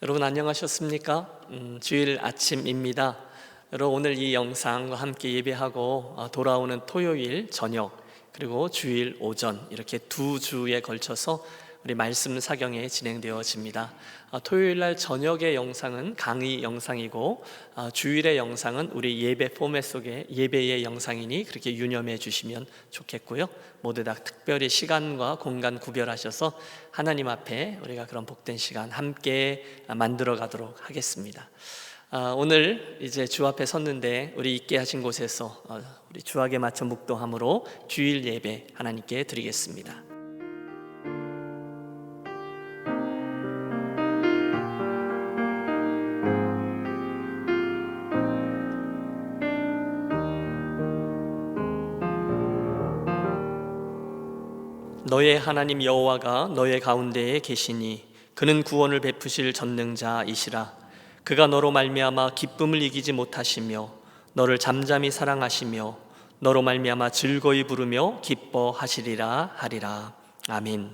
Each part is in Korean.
여러분 안녕하셨습니까? 주일 아침입니다. 여러분 오늘 이 영상과 함께 예배하고 돌아오는 토요일 저녁 그리고 주일 오전 이렇게 두 주에 걸쳐서 우리 말씀 사경에 진행되어집니다. 토요일 날 저녁의 영상은 강의 영상이고 주일의 영상은 우리 예배 포맷 속의 예배의 영상이니 그렇게 유념해 주시면 좋겠고요. 모두 다 특별히 시간과 공간 구별하셔서 하나님 앞에 우리가 그런 복된 시간 함께 만들어 가도록 하겠습니다. 오늘 이제 주 앞에 섰는데 우리 있게 하신 곳에서 우리 주악에 맞춰 묵도함으로 주일 예배 하나님께 드리겠습니다. 너의 하나님 여호와가 너의 가운데에 계시니 그는 구원을 베푸실 전능자이시라. 그가 너로 말미암아 기쁨을 이기지 못하시며 너를 잠잠히 사랑하시며 너로 말미암아 즐거이 부르며 기뻐하시리라 하리라. 아멘.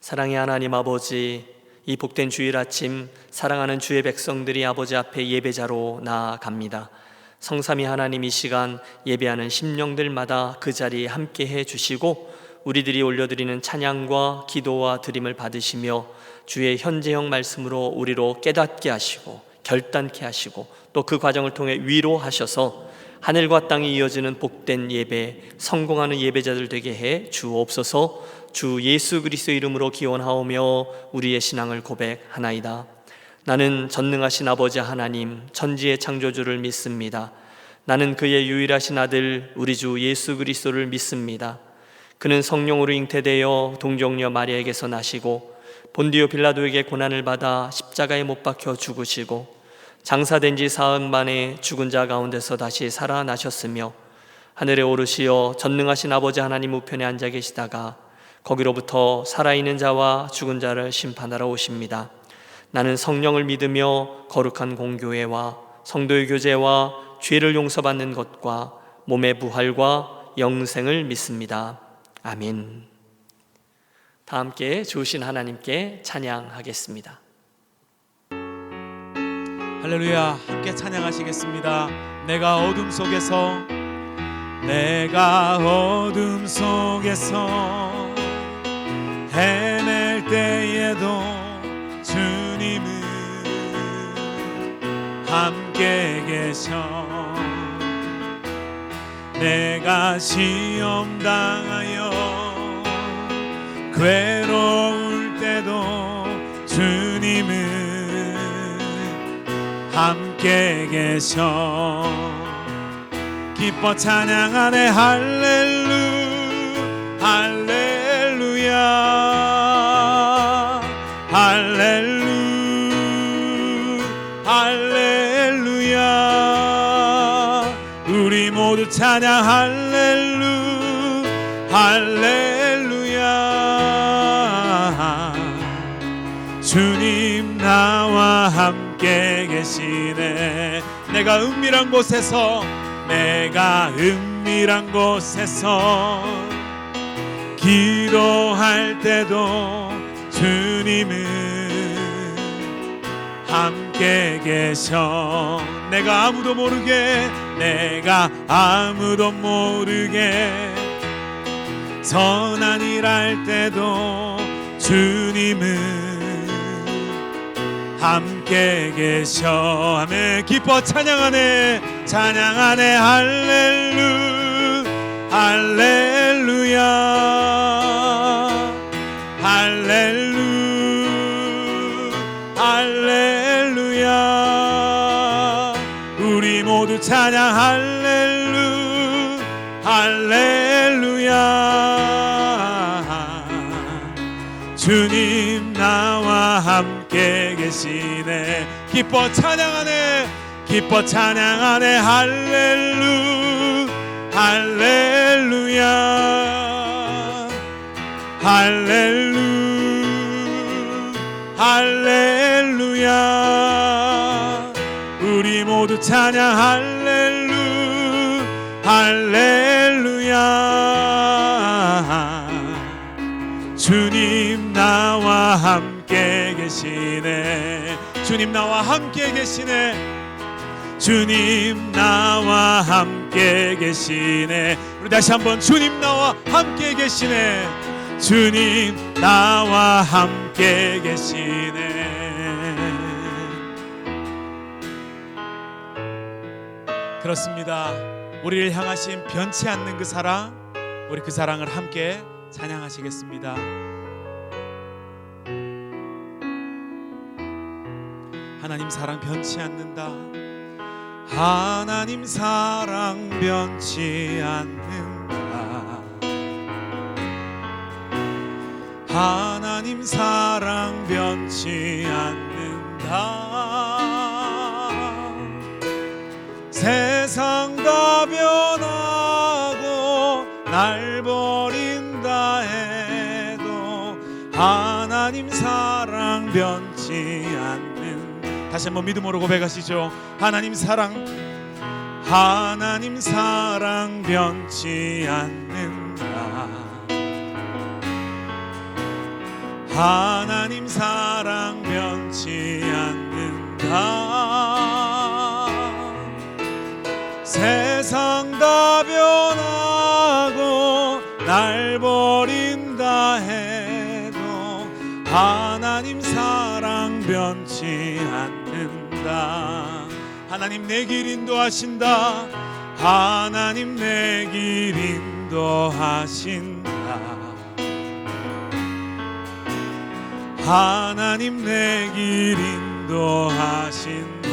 사랑의 하나님 아버지, 이 복된 주일 아침 사랑하는 주의 백성들이 아버지 앞에 예배자로 나아갑니다. 성삼위 하나님, 이 시간 예배하는 심령들마다 그 자리에 함께해 주시고 우리들이 올려드리는 찬양과 기도와 드림을 받으시며 주의 현재형 말씀으로 우리로 깨닫게 하시고 결단케 하시고 또 그 과정을 통해 위로하셔서 하늘과 땅이 이어지는 복된 예배, 성공하는 예배자들 되게 해 주옵소서. 주 예수 그리스도 이름으로 기원하오며 우리의 신앙을 고백하나이다. 나는 전능하신 아버지 하나님, 천지의 창조주를 믿습니다. 나는 그의 유일하신 아들 우리 주 예수 그리스도를 믿습니다. 그는 성령으로 잉태되어 동정녀 마리아에게서 나시고 본디오 빌라도에게 고난을 받아 십자가에 못 박혀 죽으시고 장사된 지 사흘 만에 죽은 자 가운데서 다시 살아나셨으며 하늘에 오르시어 전능하신 아버지 하나님 우편에 앉아 계시다가 거기로부터 살아있는 자와 죽은 자를 심판하러 오십니다. 나는 성령을 믿으며 거룩한 공교회와 성도의 교제와 죄를 용서받는 것과 몸의 부활과 영생을 믿습니다. 아멘. 다 함께 주신 하나님께 찬양하겠습니다. 할렐루야. 함께 찬양하시겠습니다. 내가 어둠 속에서 헤맬 때에도 주님은 함께 계셔. 내가 시험 당하여 괴로울 때도 주님은 함께 계셔. 기뻐 찬양하네. 할렐루야 할렐루야. 우리 모두 찬양. 할렐루야. 주님 나와 함께 계시네. 내가 은밀한 곳에서 기도할 때도 주님은 함께 계셔. 내가 아무도 모르게 선한 일 할 때도 주님은 함께 계셔. 아멘. 기뻐 찬양하네. 할렐루야. 우리 모두 찬양. 할렐루야. 주님 나와 함께 계시네. 기뻐 찬양하네. 할렐루야. 우리 모두 찬양. 할렐루야. 주님 나와 함께 계시네. 주님 나와 함께 계시네. 주님 나와 함께 계시네. 우리 다시 한번 주님 나와 함께 계시네. 주님 나와 함께 계시네. 그렇습니다. 우리를 향하신 변치 않는 그 사랑, 우리 그 사랑을 함께 찬양하시겠습니다. 하나님 사랑 변치 않는다. 하나님 사랑 변치 않는다. 하나님 사랑 변치 않는다. 세상 다 변하고 날 버린다 해도 하나님 사랑 변치 않는다. 다시 한번 믿음으로 고백하시죠. 하나님 사랑 변치 않는다. 하나님 사랑 변치 않는다. 세상 다 변하고 날 버린다 해도 하나님 사랑 변치 않는다. 하나님 내 길 인도하신다. 하나님 내 길 인도하신다. 하나님 내 길 인도하신다.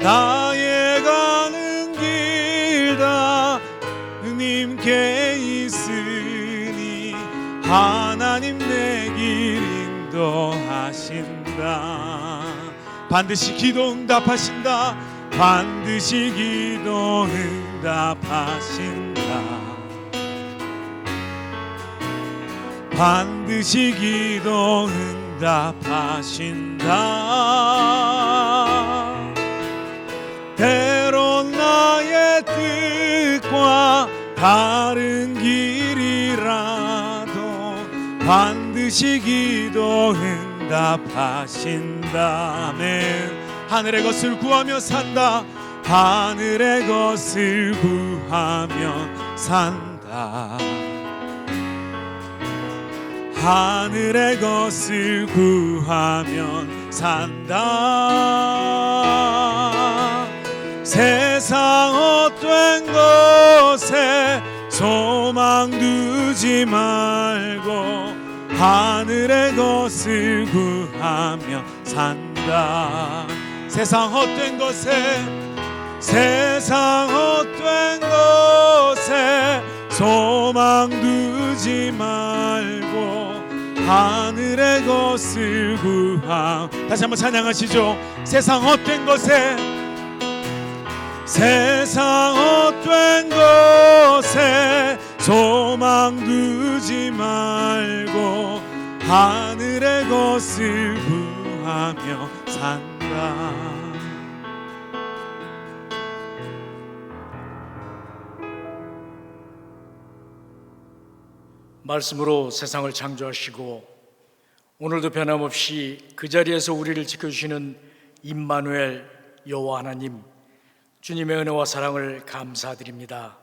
나의 가는 길 다 주님께 있으니 하나님 내 길 인도하신다. 반드시 기도 응답하신다. 반드시 기도 응답하신다. 반드시 기도 응답하신다. 때론 나의 뜻과 다른 길이라도 반드시 기도 응답하신다. 아멘. 하늘의 것을 구하며 산다. 하늘의 것을 구하며 산다. 하늘의 것을 구하면 산다. 세상 헛된 것에 소망 두지 말고 하늘의 것을 구하며 산다. 세상 헛된 것에 소망 두지 말고 하늘의 것을 구하. 다시 한번 찬양하시죠. 세상 헛된 것에 소망 두지 말고 하늘의 것을 구하며 산다. 말씀으로 세상을 창조하시고 오늘도 변함없이 그 자리에서 우리를 지켜주시는 임마누엘 여호와 하나님, 주님의 은혜와 사랑을 감사드립니다.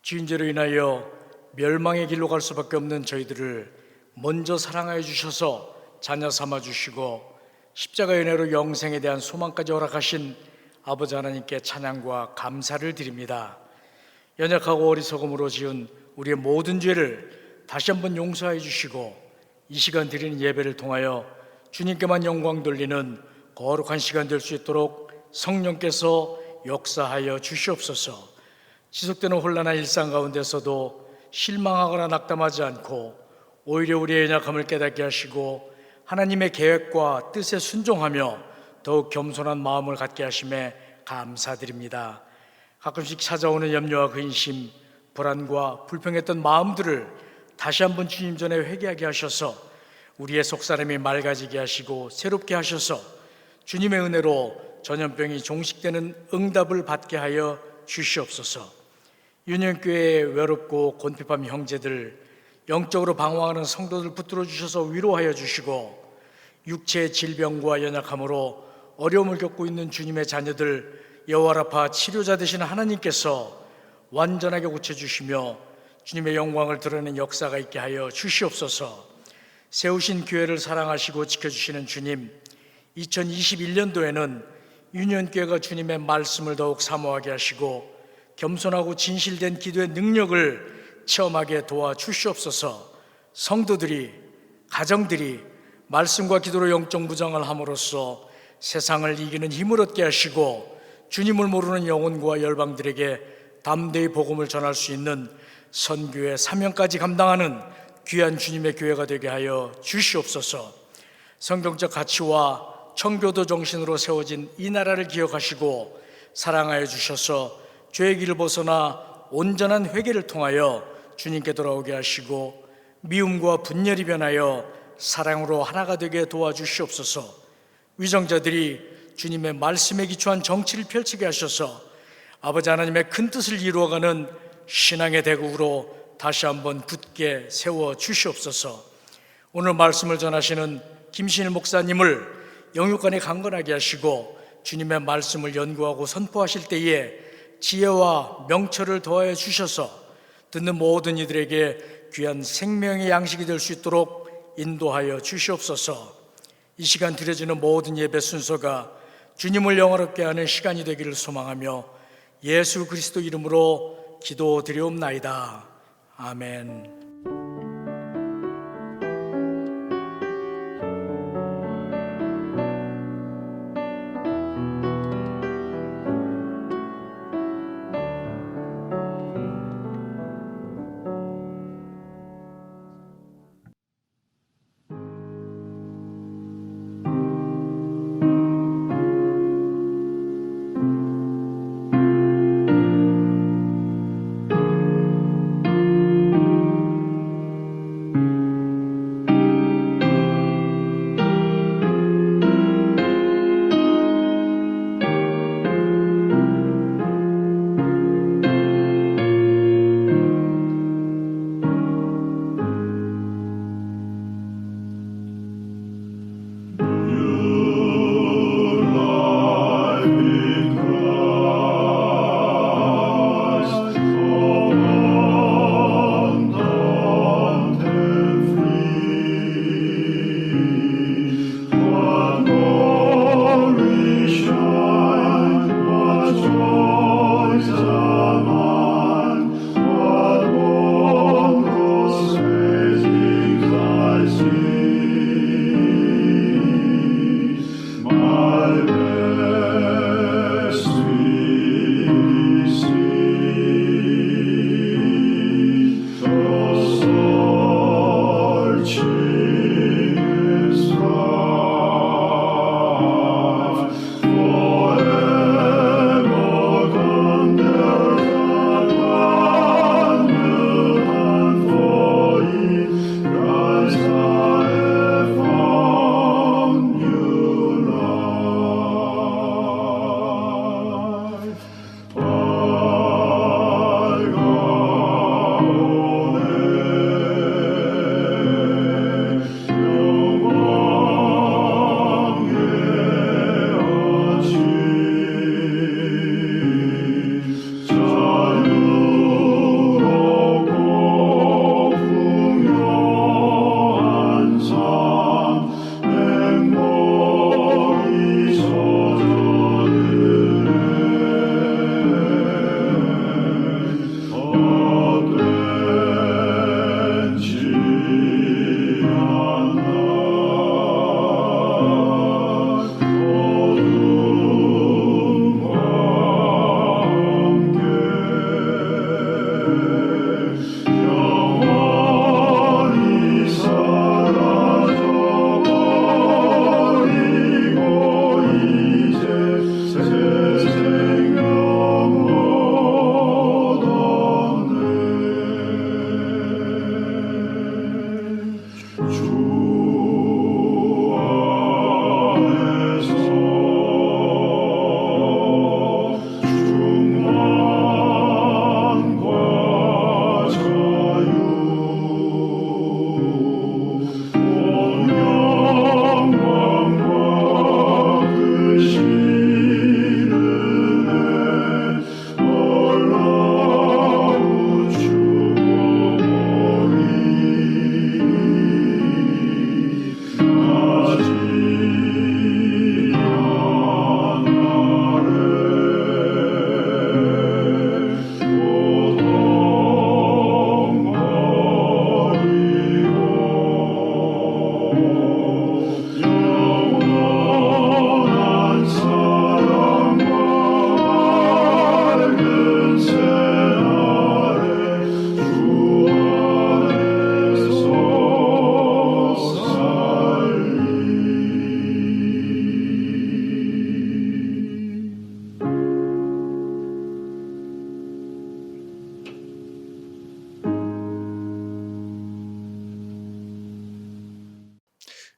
죄인죄로 인하여 멸망의 길로 갈 수밖에 없는 저희들을 먼저 사랑하여 주셔서 자녀 삼아 주시고 십자가의 은혜로 영생에 대한 소망까지 허락하신 아버지 하나님께 찬양과 감사를 드립니다. 연약하고 어리석음으로 지은 우리의 모든 죄를 다시 한번 용서해 주시고 이 시간 드리는 예배를 통하여 주님께만 영광 돌리는 거룩한 시간 될 수 있도록 성령께서 역사하여 주시옵소서. 지속되는 혼란한 일상 가운데서도 실망하거나 낙담하지 않고 오히려 우리의 연약함을 깨닫게 하시고 하나님의 계획과 뜻에 순종하며 더욱 겸손한 마음을 갖게 하심에 감사드립니다. 가끔씩 찾아오는 염려와 근심, 불안과 불평했던 마음들을 다시 한번 주님 전에 회개하게 하셔서 우리의 속사람이 맑아지게 하시고 새롭게 하셔서 주님의 은혜로 전염병이 종식되는 응답을 받게 하여 주시옵소서. 유년교회의 외롭고 곤핍한 형제들, 영적으로 방황하는 성도들 붙들어 주셔서 위로하여 주시고, 육체의 질병과 연약함으로 어려움을 겪고 있는 주님의 자녀들, 여호와라파 치료자 되시는 하나님께서 완전하게 고쳐주시며 주님의 영광을 드러내는 역사가 있게 하여 주시옵소서. 세우신 교회를 사랑하시고 지켜주시는 주님, 2021년도에는 유년교회가 주님의 말씀을 더욱 사모하게 하시고 겸손하고 진실된 기도의 능력을 체험하게 도와주시옵소서. 성도들이, 가정들이 말씀과 기도로 영적 무장을 함으로써 세상을 이기는 힘을 얻게 하시고 주님을 모르는 영혼과 열방들에게 담대히 복음을 전할 수 있는 선교의 사명까지 감당하는 귀한 주님의 교회가 되게 하여 주시옵소서. 성경적 가치와 청교도 정신으로 세워진 이 나라를 기억하시고 사랑하여 주셔서 죄의 길을 벗어나 온전한 회개를 통하여 주님께 돌아오게 하시고 미움과 분열이 변하여 사랑으로 하나가 되게 도와주시옵소서. 위정자들이 주님의 말씀에 기초한 정치를 펼치게 하셔서 아버지 하나님의 큰 뜻을 이루어가는 신앙의 대국으로 다시 한번 굳게 세워 주시옵소서. 오늘 말씀을 전하시는 김신일 목사님을 영육간에 강건하게 하시고 주님의 말씀을 연구하고 선포하실 때에 지혜와 명철을 더하여 주셔서 듣는 모든 이들에게 귀한 생명의 양식이 될 수 있도록 인도하여 주시옵소서. 이 시간 드려지는 모든 예배 순서가 주님을 영화롭게 하는 시간이 되기를 소망하며 예수 그리스도 이름으로 기도드리옵나이다. 아멘.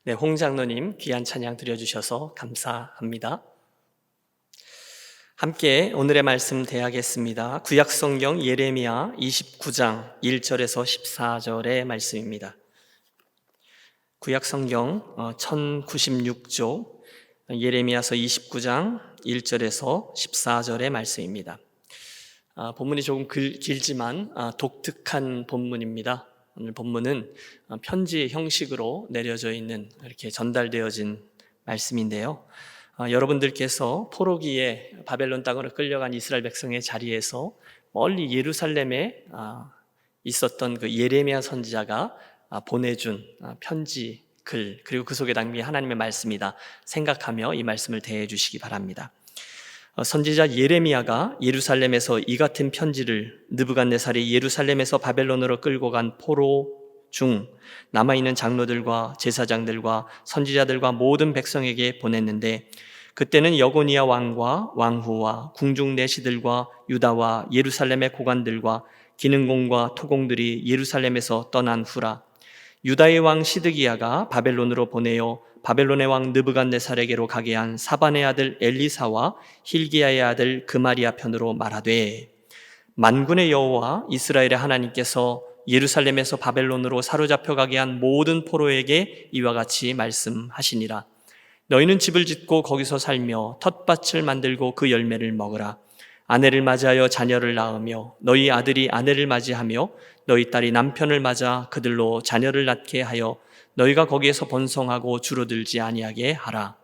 네, 홍 장로님 귀한 찬양 드려주셔서 감사합니다. 함께 오늘의 말씀 대하겠습니다. 구약성경 예레미야 29장 1절에서 14절의 말씀입니다. 구약성경 1096조 예레미야서 29장 1절에서 14절의 말씀입니다. 본문이 조금 길지만 독특한 본문입니다. 오늘 본문은 편지 형식으로 내려져 있는 이렇게 전달되어진 말씀인데요. 여러분들께서 포로기에 바벨론 땅으로 끌려간 이스라엘 백성의 자리에서 멀리 예루살렘에 있었던 그 예레미야 선지자가 보내준 편지 글, 그리고 그 속에 담긴 하나님의 말씀이다 생각하며 이 말씀을 대해 주시기 바랍니다. 선지자 예레미야가 예루살렘에서 이 같은 편지를 느부갓네살이 예루살렘에서 바벨론으로 끌고 간 포로 중 남아있는 장로들과 제사장들과 선지자들과 모든 백성에게 보냈는데, 그때는 여고니아 왕과 왕후와 궁중 내시들과 유다와 예루살렘의 고관들과 기능공과 토공들이 예루살렘에서 떠난 후라. 유다의 왕 시드기야가 바벨론으로 보내어 바벨론의 왕 느부갓네살에게로 가게 한 사반의 아들 엘리사와 힐기야의 아들 그마리아 편으로 말하되, 만군의 여호와 이스라엘의 하나님께서 예루살렘에서 바벨론으로 사로잡혀 가게 한 모든 포로에게 이와 같이 말씀하시니라. 너희는 집을 짓고 거기서 살며 텃밭을 만들고 그 열매를 먹으라. 아내를 맞이하여 자녀를 낳으며 너희 아들이 아내를 맞이하며 너희 딸이 남편을 맞아 그들로 자녀를 낳게 하여 너희가 거기에서 번성하고 줄어들지 아니하게 하라.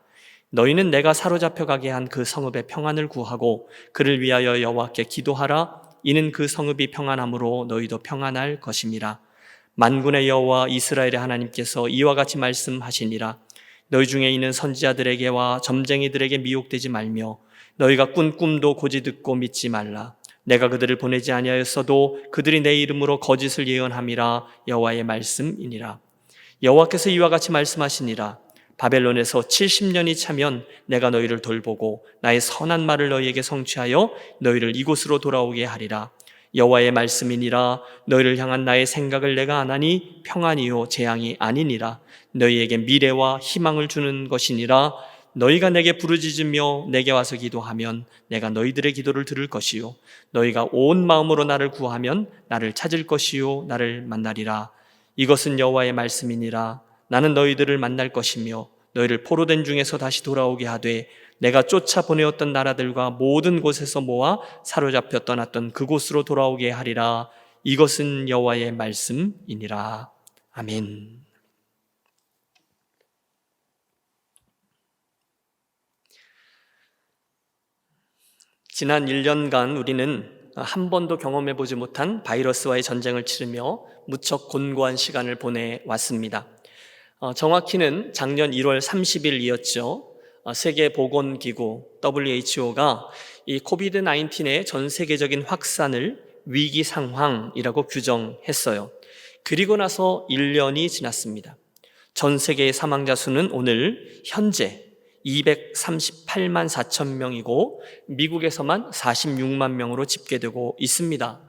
너희는 내가 사로잡혀 가게 한 그 성읍의 평안을 구하고 그를 위하여 여호와께 기도하라. 이는 그 성읍이 평안함으로 너희도 평안할 것임이라. 만군의 여호와 이스라엘의 하나님께서 이와 같이 말씀하시니라. 너희 중에 있는 선지자들에게와 점쟁이들에게 미혹되지 말며 너희가 꾼 꿈도 고지 듣고 믿지 말라. 내가 그들을 보내지 아니하였어도 그들이 내 이름으로 거짓을 예언함이라. 여호와의 말씀이니라. 여호와께서 이와 같이 말씀하시니라. 바벨론에서 70년이 차면 내가 너희를 돌보고 나의 선한 말을 너희에게 성취하여 너희를 이곳으로 돌아오게 하리라. 여호와의 말씀이니라. 너희를 향한 나의 생각을 내가 아나니 평안이요 재앙이 아니니라. 너희에게 미래와 희망을 주는 것이니라. 너희가 내게 부르짖으며 내게 와서 기도하면 내가 너희들의 기도를 들을 것이요 너희가 온 마음으로 나를 구하면 나를 찾을 것이요 나를 만나리라. 이것은 여호와의 말씀이니라. 나는 너희들을 만날 것이며 너희를 포로된 중에서 다시 돌아오게 하되 내가 쫓아보내었던 나라들과 모든 곳에서 모아 사로잡혀 떠났던 그곳으로 돌아오게 하리라. 이것은 여호와의 말씀이니라. 아멘. 지난 1년간 우리는 한 번도 경험해보지 못한 바이러스와의 전쟁을 치르며 무척 곤고한 시간을 보내왔습니다. 정확히는 작년 1월 30일이었죠. 세계보건기구 WHO가 이 코비드-19의 전 세계적인 확산을 위기 상황이라고 규정했어요. 그리고 나서 1년이 지났습니다. 전 세계의 사망자 수는 오늘 현재 238만 4천 명이고 미국에서만 46만 명으로 집계되고 있습니다.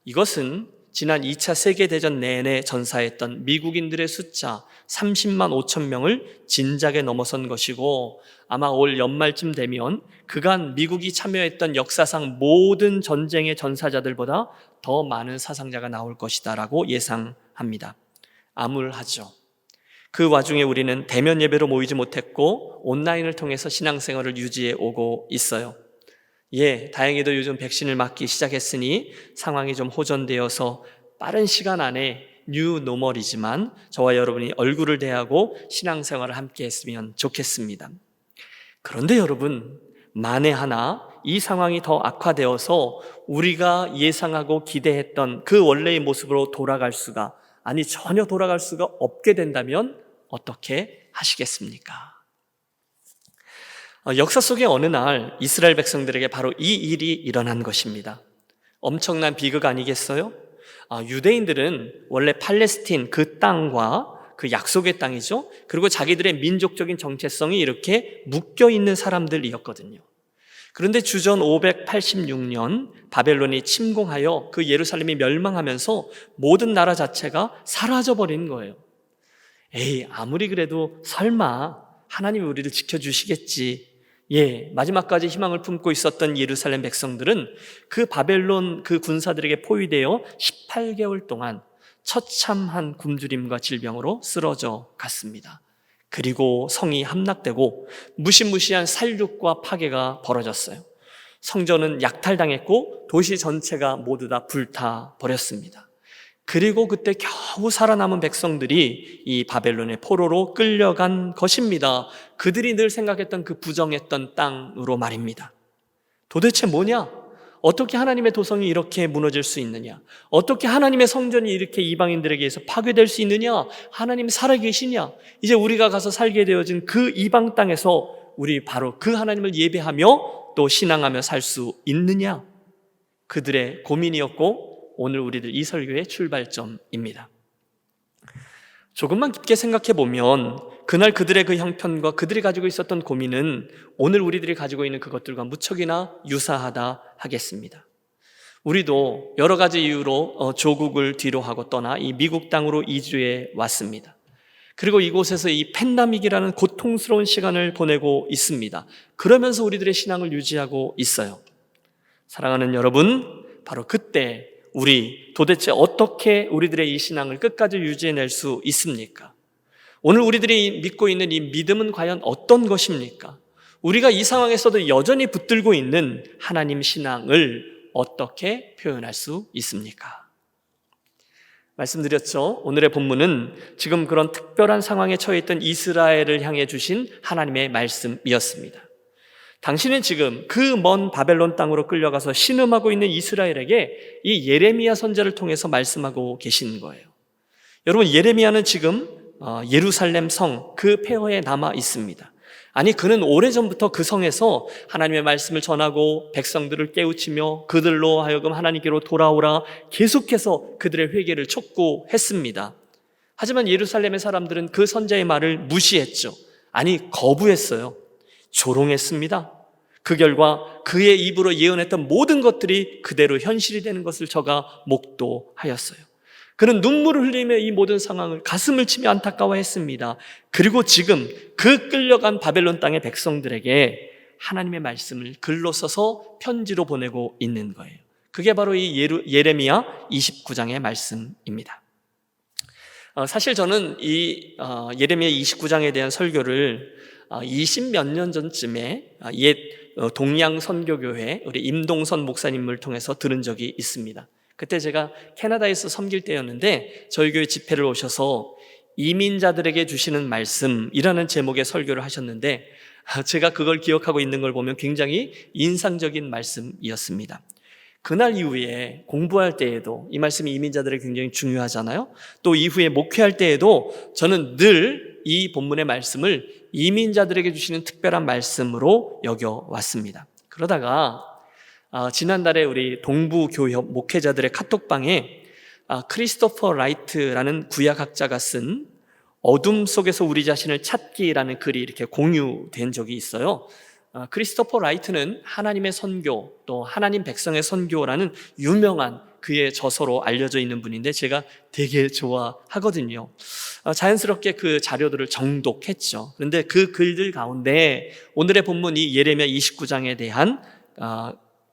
이것은 지난 2차 세계대전 내내 전사했던 미국인들의 숫자 30만 5천 명을 진작에 넘어선 것이고, 아마 올 연말쯤 되면 그간 미국이 참여했던 역사상 모든 전쟁의 전사자들보다 더 많은 사상자가 나올 것이다 라고 예상합니다. 암울하죠. 그 와중에 우리는 대면 예배로 모이지 못했고 온라인을 통해서 신앙생활을 유지해 오고 있어요. 다행히도 요즘 백신을 맞기 시작했으니 상황이 좀 호전되어서 빠른 시간 안에 뉴 노멀이지만 저와 여러분이 얼굴을 대하고 신앙생활을 함께 했으면 좋겠습니다. 그런데 여러분, 만에 하나 이 상황이 더 악화되어서 우리가 예상하고 기대했던 그 원래의 모습으로 전혀 돌아갈 수가 없게 된다면 어떻게 하시겠습니까? 역사 속의 어느 날 이스라엘 백성들에게 바로 이 일이 일어난 것입니다. 엄청난 비극 아니겠어요? 유대인들은 원래 팔레스틴 그 땅과 그 약속의 땅이죠. 그리고 자기들의 민족적인 정체성이 이렇게 묶여있는 사람들이었거든요. 그런데 주전 586년 바벨론이 침공하여 그 예루살렘이 멸망하면서 모든 나라 자체가 사라져버린 거예요. 에이, 아무리 그래도 설마 하나님이 우리를 지켜주시겠지. 마지막까지 희망을 품고 있었던 예루살렘 백성들은 그 바벨론 그 군사들에게 포위되어 18개월 동안 처참한 굶주림과 질병으로 쓰러져 갔습니다. 그리고 성이 함락되고 무시무시한 살육과 파괴가 벌어졌어요. 성전은 약탈당했고 도시 전체가 모두 다 불타 버렸습니다. 그리고 그때 겨우 살아남은 백성들이 이 바벨론의 포로로 끌려간 것입니다. 그들이 늘 생각했던 그 부정했던 땅으로 말입니다. 도대체 뭐냐? 어떻게 하나님의 도성이 이렇게 무너질 수 있느냐? 어떻게 하나님의 성전이 이렇게 이방인들에게 의해서 파괴될 수 있느냐? 하나님 살아계시냐? 이제 우리가 가서 살게 되어진 그 이방 땅에서 우리 바로 그 하나님을 예배하며 또 신앙하며 살 수 있느냐? 그들의 고민이었고 오늘 우리들 이 설교의 출발점입니다. 조금만 깊게 생각해 보면 그날 그들의 그 형편과 그들이 가지고 있었던 고민은 오늘 우리들이 가지고 있는 그것들과 무척이나 유사하다 하겠습니다. 우리도 여러 가지 이유로 조국을 뒤로 하고 떠나 이 미국 땅으로 이주해 왔습니다. 그리고 이곳에서 이 팬데믹이라는 고통스러운 시간을 보내고 있습니다. 그러면서 우리들의 신앙을 유지하고 있어요. 사랑하는 여러분, 바로 그때 우리 도대체 어떻게 우리들의 이 신앙을 끝까지 유지해낼 수 있습니까? 오늘 우리들이 믿고 있는 이 믿음은 과연 어떤 것입니까? 우리가 이 상황에서도 여전히 붙들고 있는 하나님 신앙을 어떻게 표현할 수 있습니까? 말씀드렸죠. 오늘의 본문은 지금 그런 특별한 상황에 처해 있던 이스라엘을 향해 주신 하나님의 말씀이었습니다. 당신은 지금 그 먼 바벨론 땅으로 끌려가서 신음하고 있는 이스라엘에게 이 예레미야 선지자를 통해서 말씀하고 계신 거예요. 여러분, 예레미야는 지금 예루살렘 성 그 폐허에 남아 있습니다. 아니, 그는 오래전부터 그 성에서 하나님의 말씀을 전하고 백성들을 깨우치며 그들로 하여금 하나님께로 돌아오라 계속해서 그들의 회개를 촉구했습니다. 하지만 예루살렘의 사람들은 그 선지자의 말을 무시했죠. 아니, 거부했어요. 조롱했습니다. 그 결과 그의 입으로 예언했던 모든 것들이 그대로 현실이 되는 것을 저가 목도하였어요. 그는 눈물을 흘리며 이 모든 상황을 가슴을 치며 안타까워했습니다. 그리고 지금 그 끌려간 바벨론 땅의 백성들에게 하나님의 말씀을 글로 써서 편지로 보내고 있는 거예요. 그게 바로 이 예레미야 29장의 말씀입니다. 사실 저는 이 예레미야 29장에 대한 설교를 20몇 년 전쯤에 옛 동양 선교교회 우리 임동선 목사님을 통해서 들은 적이 있습니다. 그때 제가 캐나다에서 섬길 때였는데 저희 교회 집회를 오셔서 이민자들에게 주시는 말씀이라는 제목의 설교를 하셨는데 제가 그걸 기억하고 있는 걸 보면 굉장히 인상적인 말씀이었습니다. 그날 이후에 공부할 때에도 이 말씀이 이민자들에게 굉장히 중요하잖아요. 또 이후에 목회할 때에도 저는 늘 이 본문의 말씀을 이민자들에게 주시는 특별한 말씀으로 여겨왔습니다. 그러다가 지난달에 우리 동부교협 목회자들의 카톡방에 크리스토퍼 라이트라는 구약학자가 쓴 어둠 속에서 우리 자신을 찾기라는 글이 이렇게 공유된 적이 있어요. 크리스토퍼 라이트는 하나님의 선교 또 하나님 백성의 선교라는 유명한 그의 저서로 알려져 있는 분인데 제가 되게 좋아하거든요. 자연스럽게 그 자료들을 정독했죠. 그런데 그 글들 가운데 오늘의 본문 이 예레미야 29장에 대한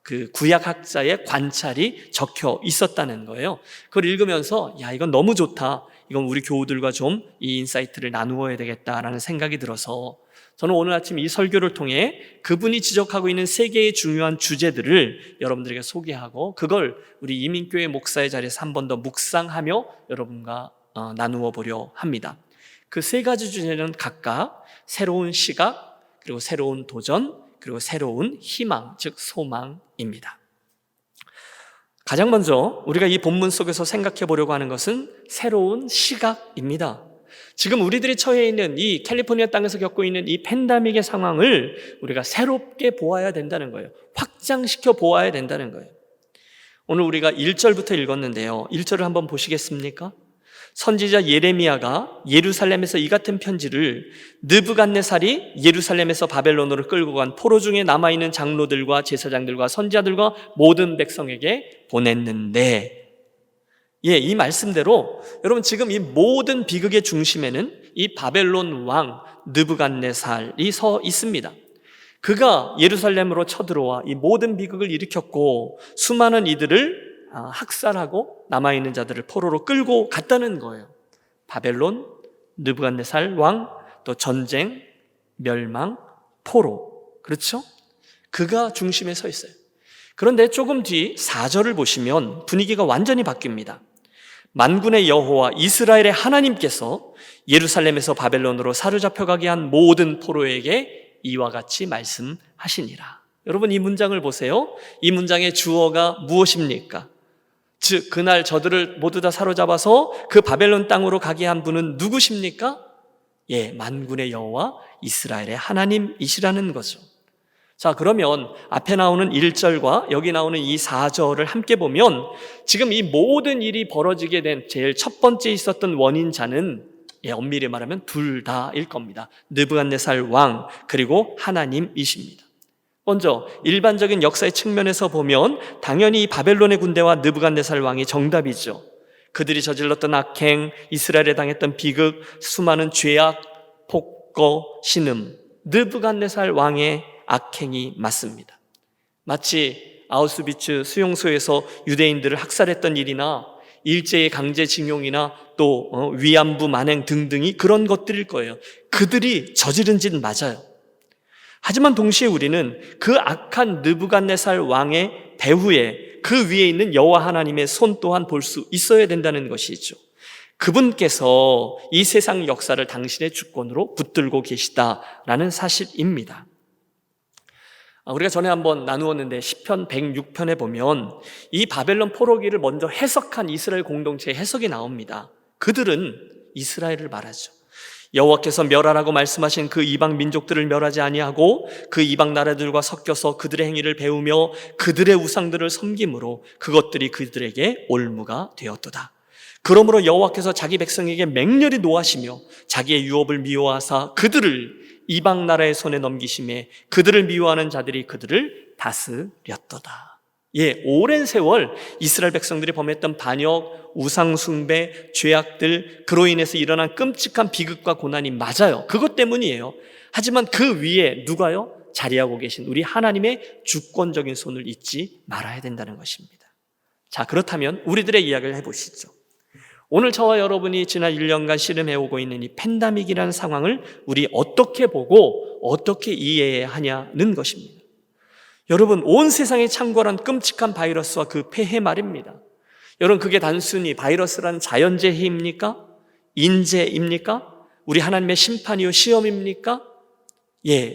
그 구약학자의 관찰이 적혀 있었다는 거예요. 그걸 읽으면서 야, 이건 너무 좋다. 이건 우리 교우들과 좀 이 인사이트를 나누어야 되겠다라는 생각이 들어서 저는 오늘 아침 이 설교를 통해 그분이 지적하고 있는 세 개의 중요한 주제들을 여러분들에게 소개하고 그걸 우리 이민교회 목사의 자리에서 한 번 더 묵상하며 여러분과 나누어 보려 합니다. 그 세 가지 주제는 각각 새로운 시각, 그리고 새로운 도전, 그리고 새로운 희망, 즉 소망입니다. 가장 먼저 우리가 이 본문 속에서 생각해 보려고 하는 것은 새로운 시각입니다. 지금 우리들이 처해 있는 이 캘리포니아 땅에서 겪고 있는 이 팬데믹의 상황을 우리가 새롭게 보아야 된다는 거예요. 확장시켜 보아야 된다는 거예요. 오늘 우리가 1절부터 읽었는데요. 1절을 한번 보시겠습니까? 선지자 예레미야가 예루살렘에서 이 같은 편지를 느부갓네살이 예루살렘에서 바벨론으로 끌고 간 포로 중에 남아있는 장로들과 제사장들과 선지자들과 모든 백성에게 보냈는데 이 말씀대로 여러분 지금 이 모든 비극의 중심에는 이 바벨론 왕 느부갓네살이 서 있습니다. 그가 예루살렘으로 쳐들어와 이 모든 비극을 일으켰고 수많은 이들을 학살하고 남아있는 자들을 포로로 끌고 갔다는 거예요. 바벨론, 느부갓네살 왕, 또 전쟁, 멸망, 포로. 그렇죠? 그가 중심에 서 있어요. 그런데 조금 뒤 4절을 보시면 분위기가 완전히 바뀝니다. 만군의 여호와 이스라엘의 하나님께서 예루살렘에서 바벨론으로 사로잡혀가게 한 모든 포로에게 이와 같이 말씀하시니라. 여러분, 이 문장을 보세요. 이 문장의 주어가 무엇입니까? 즉 그날 저들을 모두 다 사로잡아서 그 바벨론 땅으로 가게 한 분은 누구십니까? 만군의 여호와 이스라엘의 하나님이시라는 거죠. 자, 그러면 앞에 나오는 1절과 여기 나오는 이 4절을 함께 보면 지금 이 모든 일이 벌어지게 된 제일 첫 번째 있었던 원인자는 엄밀히 말하면 둘 다일 겁니다. 느부갓네살 왕 그리고 하나님이십니다. 먼저 일반적인 역사의 측면에서 보면 당연히 바벨론의 군대와 느부갓네살 왕이 정답이죠. 그들이 저질렀던 악행, 이스라엘에 당했던 비극, 수많은 죄악, 폭거, 신음, 느부갓네살 왕의 악행이 맞습니다. 마치 아우슈비츠 수용소에서 유대인들을 학살했던 일이나 일제의 강제징용이나 또 위안부 만행 등등이 그런 것들일 거예요. 그들이 저지른 짓 맞아요. 하지만 동시에 우리는 그 악한 느부갓네살 왕의 배후에 그 위에 있는 여호와 하나님의 손 또한 볼 수 있어야 된다는 것이죠. 그분께서 이 세상 역사를 당신의 주권으로 붙들고 계시다라는 사실입니다. 우리가 전에 한번 나누었는데 시편 106편에 보면 이 바벨론 포로기를 먼저 해석한 이스라엘 공동체의 해석이 나옵니다. 그들은 이스라엘을 말하죠. 여호와께서 멸하라고 말씀하신 그 이방 민족들을 멸하지 아니하고 그 이방 나라들과 섞여서 그들의 행위를 배우며 그들의 우상들을 섬김으로 그것들이 그들에게 올무가 되었도다. 그러므로 여호와께서 자기 백성에게 맹렬히 노하시며 자기의 유업을 미워하사 그들을 이방 나라의 손에 넘기심에 그들을 미워하는 자들이 그들을 다스렸도다. 오랜 세월 이스라엘 백성들이 범했던 반역, 우상숭배, 죄악들, 그로 인해서 일어난 끔찍한 비극과 고난이 맞아요. 그것 때문이에요. 하지만 그 위에 누가요? 자리하고 계신 우리 하나님의 주권적인 손을 잊지 말아야 된다는 것입니다. 자, 그렇다면 우리들의 이야기를 해보시죠. 오늘 저와 여러분이 지난 1년간 씨름해오고 있는 이 팬데믹이라는 상황을 우리 어떻게 보고 어떻게 이해해야 하냐는 것입니다. 여러분, 온 세상에 창궐한 끔찍한 바이러스와 그 폐해 말입니다. 여러분, 그게 단순히 바이러스라는 자연재해입니까? 인재입니까? 우리 하나님의 심판이요 시험입니까?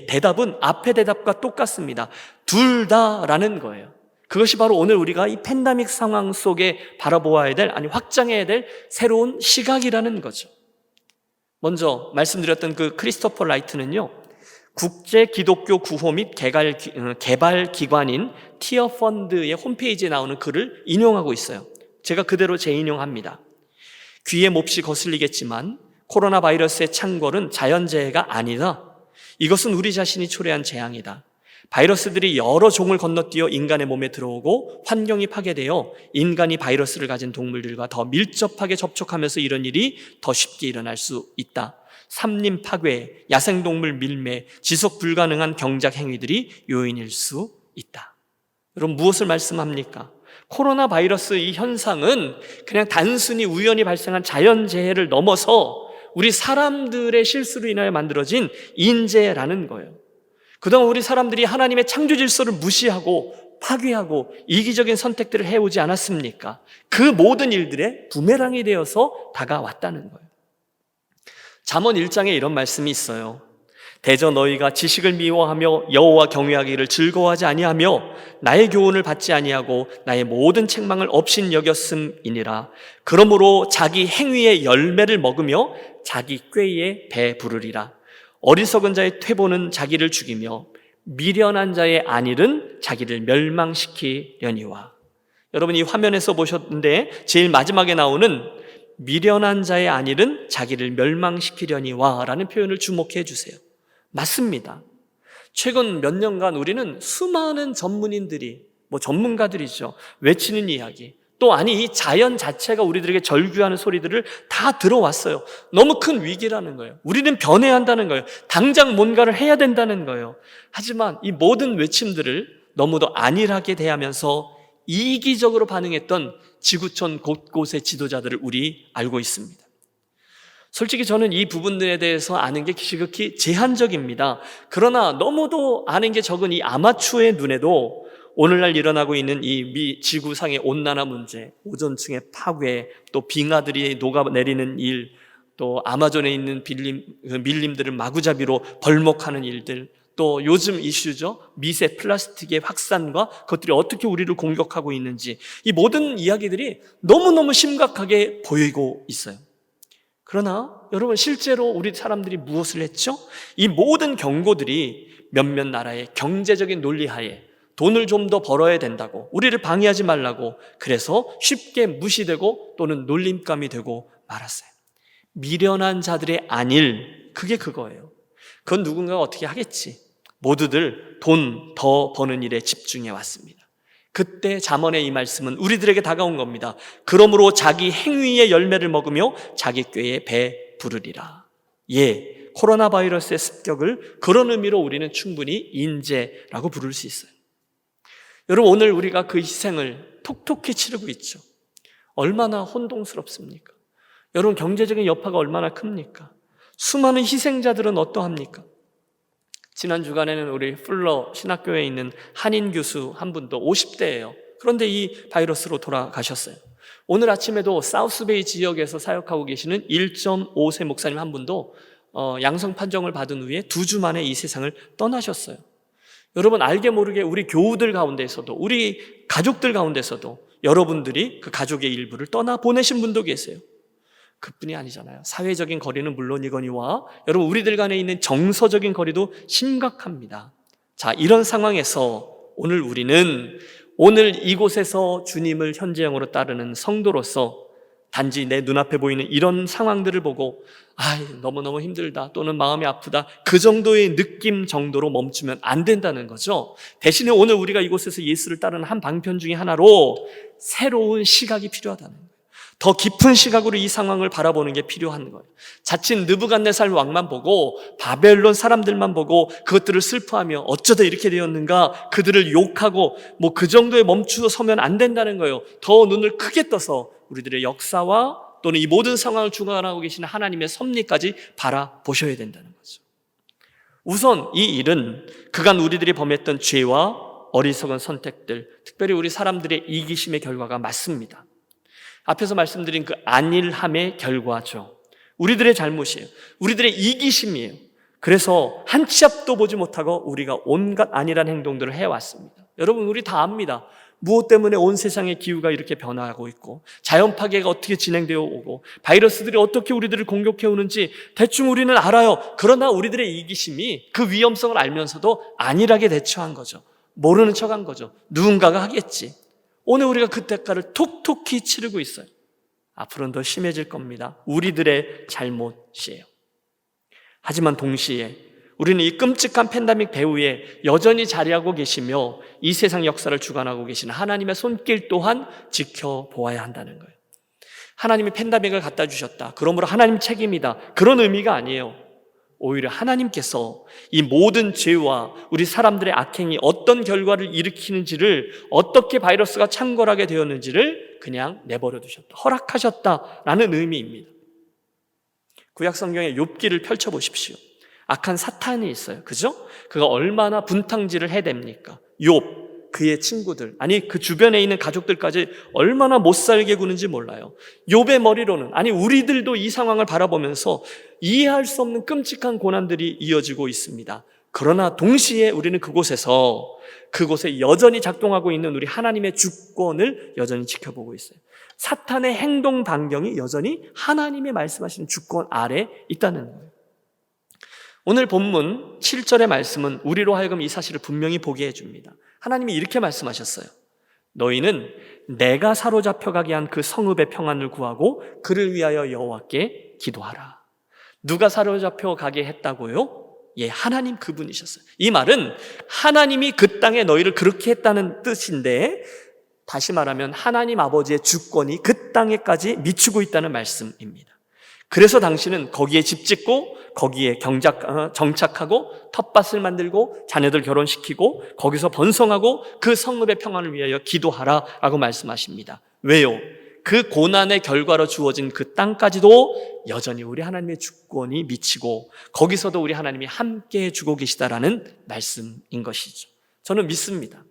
대답은 앞의 대답과 똑같습니다. 둘 다라는 거예요. 그것이 바로 오늘 우리가 이 팬데믹 상황 속에 바라보아야 될, 확장해야 될 새로운 시각이라는 거죠. 먼저 말씀드렸던 그 크리스토퍼 라이트는요, 국제 기독교 구호 및 개발 기관인 티어 펀드의 홈페이지에 나오는 글을 인용하고 있어요. 제가 그대로 재인용합니다. 귀에 몹시 거슬리겠지만 코로나 바이러스의 창궐은 자연재해가 아니다. 이것은 우리 자신이 초래한 재앙이다. 바이러스들이 여러 종을 건너뛰어 인간의 몸에 들어오고 환경이 파괴되어 인간이 바이러스를 가진 동물들과 더 밀접하게 접촉하면서 이런 일이 더 쉽게 일어날 수 있다. 산림 파괴, 야생동물 밀매, 지속 불가능한 경작 행위들이 요인일 수 있다. 여러분, 무엇을 말씀합니까? 코로나 바이러스 이 현상은 그냥 단순히 우연히 발생한 자연재해를 넘어서 우리 사람들의 실수로 인하여 만들어진 인재라는 거예요. 그동안 우리 사람들이 하나님의 창조 질서를 무시하고 파괴하고 이기적인 선택들을 해오지 않았습니까? 그 모든 일들의 부메랑이 되어서 다가왔다는 거예요. 잠언 1장에 이런 말씀이 있어요. 대저 너희가 지식을 미워하며 여호와 경외하기를 즐거워하지 아니하며 나의 교훈을 받지 아니하고 나의 모든 책망을 없인 여겼음이니라. 그러므로 자기 행위의 열매를 먹으며 자기 꾀에 배부르리라. 어리석은 자의 퇴보는 자기를 죽이며 미련한 자의 안일은 자기를 멸망시키려니와. 여러분, 이 화면에서 보셨는데 제일 마지막에 나오는 미련한 자의 안일은 자기를 멸망시키려니와 라는 표현을 주목해 주세요. 맞습니다. 최근 몇 년간 우리는 수많은 전문인들이, 전문가들이죠, 외치는 이야기, 또 아니 이 자연 자체가 우리들에게 절규하는 소리들을 다 들어왔어요. 너무 큰 위기라는 거예요. 우리는 변해야 한다는 거예요. 당장 뭔가를 해야 된다는 거예요. 하지만 이 모든 외침들을 너무도 안일하게 대하면서 이기적으로 반응했던 지구촌 곳곳의 지도자들을 우리 알고 있습니다. 솔직히 저는 이 부분들에 대해서 아는 게 지극히 제한적입니다. 그러나 너무도 아는 게 적은 이 아마추어의 눈에도 오늘날 일어나고 있는 이 지구상의 온난화 문제, 오존층의 파괴, 또 빙하들이 녹아내리는 일, 또 아마존에 있는 밀림들을 마구잡이로 벌목하는 일들, 또 요즘 이슈죠. 미세 플라스틱의 확산과 그것들이 어떻게 우리를 공격하고 있는지, 이 모든 이야기들이 너무너무 심각하게 보이고 있어요. 그러나 여러분, 실제로 우리 사람들이 무엇을 했죠? 이 모든 경고들이 몇몇 나라의 경제적인 논리하에 돈을 좀 더 벌어야 된다고, 우리를 방해하지 말라고, 그래서 쉽게 무시되고 또는 놀림감이 되고 말았어요. 미련한 자들의 안일, 그게 그거예요. 그건 누군가가 어떻게 하겠지. 모두들 돈 더 버는 일에 집중해 왔습니다. 그때 잠언의 이 말씀은 우리들에게 다가온 겁니다. 그러므로 자기 행위의 열매를 먹으며 자기 꾀에 배 부르리라. 예, 코로나 바이러스의 습격을 그런 의미로 우리는 충분히 인재라고 부를 수 있어요. 여러분, 오늘 우리가 그 희생을 톡톡히 치르고 있죠. 얼마나 혼동스럽습니까? 여러분, 경제적인 여파가 얼마나 큽니까? 수많은 희생자들은 어떠합니까? 지난 주간에는 우리 풀러 신학교에 있는 한인 교수 한 분도 50대예요. 그런데 이 바이러스로 돌아가셨어요. 오늘 아침에도 사우스베이 지역에서 사역하고 계시는 1.5세 목사님 한 분도 양성 판정을 받은 후에 2주 만에 이 세상을 떠나셨어요. 여러분, 알게 모르게 우리 교우들 가운데서도, 우리 가족들 가운데서도 여러분들이 그 가족의 일부를 떠나보내신 분도 계세요. 그뿐이 아니잖아요. 사회적인 거리는 물론이거니와 여러분, 우리들 간에 있는 정서적인 거리도 심각합니다. 자, 이런 상황에서 오늘 우리는 오늘 이곳에서 주님을 현재형으로 따르는 성도로서 단지 내 눈앞에 보이는 이런 상황들을 보고 너무너무 힘들다 또는 마음이 아프다, 그 정도의 느낌 정도로 멈추면 안 된다는 거죠. 대신에 오늘 우리가 이곳에서 예수를 따르는 한 방편 중에 하나로 새로운 시각이 필요하다는 거예요. 더 깊은 시각으로 이 상황을 바라보는 게 필요한 거예요. 자칫 느부갓네살 왕만 보고 바벨론 사람들만 보고 그것들을 슬퍼하며 어쩌다 이렇게 되었는가, 그들을 욕하고 그 정도에 멈추어 서면 안 된다는 거예요. 더 눈을 크게 떠서 우리들의 역사와 또는 이 모든 상황을 주관하고 계시는 하나님의 섭리까지 바라보셔야 된다는 거죠. 우선 이 일은 그간 우리들이 범했던 죄와 어리석은 선택들, 특별히 우리 사람들의 이기심의 결과가 맞습니다. 앞에서 말씀드린 그 안일함의 결과죠. 우리들의 잘못이에요. 우리들의 이기심이에요. 그래서 한 치 앞도 보지 못하고 우리가 온갖 안일한 행동들을 해왔습니다. 여러분, 우리 다 압니다. 무엇 때문에 온 세상의 기후가 이렇게 변화하고 있고, 자연 파괴가 어떻게 진행되어 오고, 바이러스들이 어떻게 우리들을 공격해 오는지 대충 우리는 알아요. 그러나 우리들의 이기심이 그 위험성을 알면서도 안일하게 대처한 거죠. 모르는 척한 거죠. 누군가가 하겠지. 오늘 우리가 그 대가를 톡톡히 치르고 있어요. 앞으로는 더 심해질 겁니다. 우리들의 잘못이에요. 하지만 동시에 우리는 이 끔찍한 팬데믹 배후에 여전히 자리하고 계시며 이 세상 역사를 주관하고 계시는 하나님의 손길 또한 지켜보아야 한다는 거예요. 하나님이 팬데믹을 갖다 주셨다, 그러므로 하나님 책임이다, 그런 의미가 아니에요. 오히려 하나님께서 이 모든 죄와 우리 사람들의 악행이 어떤 결과를 일으키는지를, 어떻게 바이러스가 창궐하게 되었는지를 그냥 내버려 두셨다, 허락하셨다라는 의미입니다. 구약 성경의 욥기를 펼쳐보십시오. 악한 사탄이 있어요. 그죠? 그가 얼마나 분탕질을 해댑니까? 욥, 그의 친구들, 아니 그 주변에 있는 가족들까지 얼마나 못살게 구는지 몰라요. 욥의 머리로는, 아니 우리들도 이 상황을 바라보면서 이해할 수 없는 끔찍한 고난들이 이어지고 있습니다. 그러나 동시에 우리는 그곳에 여전히 작동하고 있는 우리 하나님의 주권을 여전히 지켜보고 있어요. 사탄의 행동 반경이 여전히 하나님의 말씀하시는 주권 아래 있다는 거예요. 오늘 본문 7절의 말씀은 우리로 하여금 이 사실을 분명히 보게 해줍니다. 하나님이 이렇게 말씀하셨어요. 너희는 내가 사로잡혀 가게 한 그 성읍의 평안을 구하고 그를 위하여 여호와께 기도하라. 누가 사로잡혀 가게 했다고요? 예, 하나님 그분이셨어요. 이 말은 하나님이 그 땅에 너희를 그렇게 했다는 뜻인데, 다시 말하면 하나님 아버지의 주권이 그 땅에까지 미치고 있다는 말씀입니다. 그래서 당신은 거기에 집 짓고 거기에 정착하고 텃밭을 만들고 자녀들 결혼시키고 거기서 번성하고 그 성읍의 평안을 위하여 기도하라라고 말씀하십니다. 왜요? 그 고난의 결과로 주어진 그 땅까지도 여전히 우리 하나님의 주권이 미치고 거기서도 우리 하나님이 함께 해주고 계시다라는 말씀인 것이죠. 저는 믿습니다.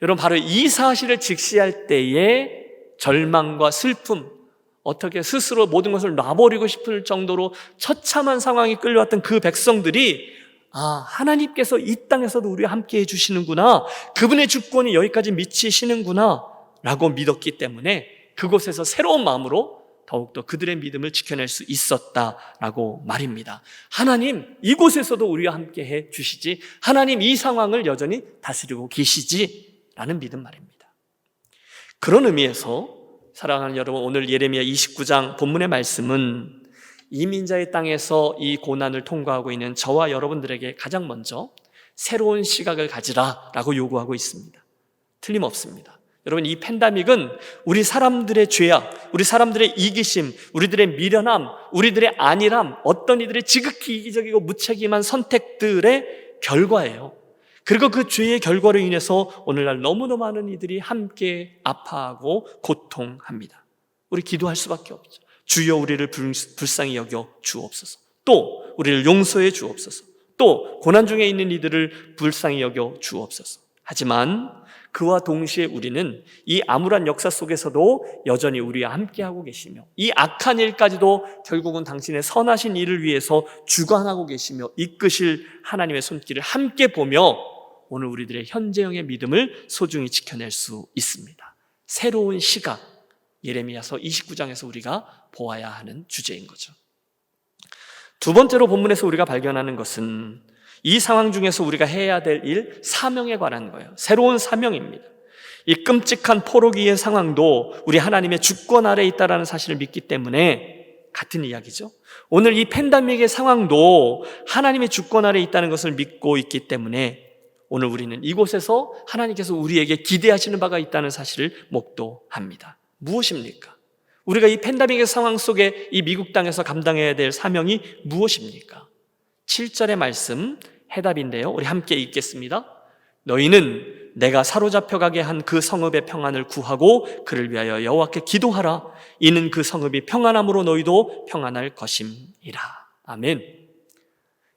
여러분, 바로 이 사실을 직시할 때에 절망과 슬픔, 어떻게 스스로 모든 것을 놔버리고 싶을 정도로 처참한 상황에 끌려왔던 그 백성들이 하나님께서 이 땅에서도 우리와 함께 해주시는구나, 그분의 주권이 여기까지 미치시는구나 라고 믿었기 때문에 그곳에서 새로운 마음으로 더욱더 그들의 믿음을 지켜낼 수 있었다라고 말입니다. 하나님, 이곳에서도 우리와 함께 해주시지, 하나님 이 상황을 여전히 다스리고 계시지라는 믿음 말입니다. 그런 의미에서 사랑하는 여러분, 오늘 예레미야 29장 본문의 말씀은 이민자의 땅에서 이 고난을 통과하고 있는 저와 여러분들에게 가장 먼저 새로운 시각을 가지라라고 요구하고 있습니다. 틀림없습니다. 여러분, 이 팬데믹은 우리 사람들의 죄악, 우리 사람들의 이기심, 우리들의 미련함, 우리들의 안일함, 어떤 이들의 지극히 이기적이고 무책임한 선택들의 결과예요. 그리고 그 죄의 결과로 인해서 오늘날 너무너무 많은 이들이 함께 아파하고 고통합니다. 우리 기도할 수밖에 없죠. 주여 우리를 불쌍히 여겨 주옵소서. 또 우리를 용서해 주옵소서. 또 고난 중에 있는 이들을 불쌍히 여겨 주옵소서. 하지만 그와 동시에 우리는 이 암울한 역사 속에서도 여전히 우리와 함께하고 계시며 이 악한 일까지도 결국은 당신의 선하신 일을 위해서 주관하고 계시며 이끄실 하나님의 손길을 함께 보며 오늘 우리들의 현재형의 믿음을 소중히 지켜낼 수 있습니다. 새로운 시각, 예레미야서 29장에서 우리가 보아야 하는 주제인 거죠. 두 번째로 본문에서 우리가 발견하는 것은 이 상황 중에서 우리가 해야 될 일, 사명에 관한 거예요. 새로운 사명입니다. 이 끔찍한 포로기의 상황도 우리 하나님의 주권 아래에 있다는 사실을 믿기 때문에 같은 이야기죠. 오늘 이 팬데믹의 상황도 하나님의 주권 아래에 있다는 것을 믿고 있기 때문에 오늘 우리는 이곳에서 하나님께서 우리에게 기대하시는 바가 있다는 사실을 목도합니다. 무엇입니까? 우리가 이 팬데믹의 상황 속에 이 미국 땅에서 감당해야 될 사명이 무엇입니까? 7절의 말씀 해답인데요, 우리 함께 읽겠습니다. 너희는 내가 사로잡혀가게 한 그 성읍의 평안을 구하고 그를 위하여 여호와께 기도하라. 이는 그 성읍이 평안함으로 너희도 평안할 것임이라. 아멘.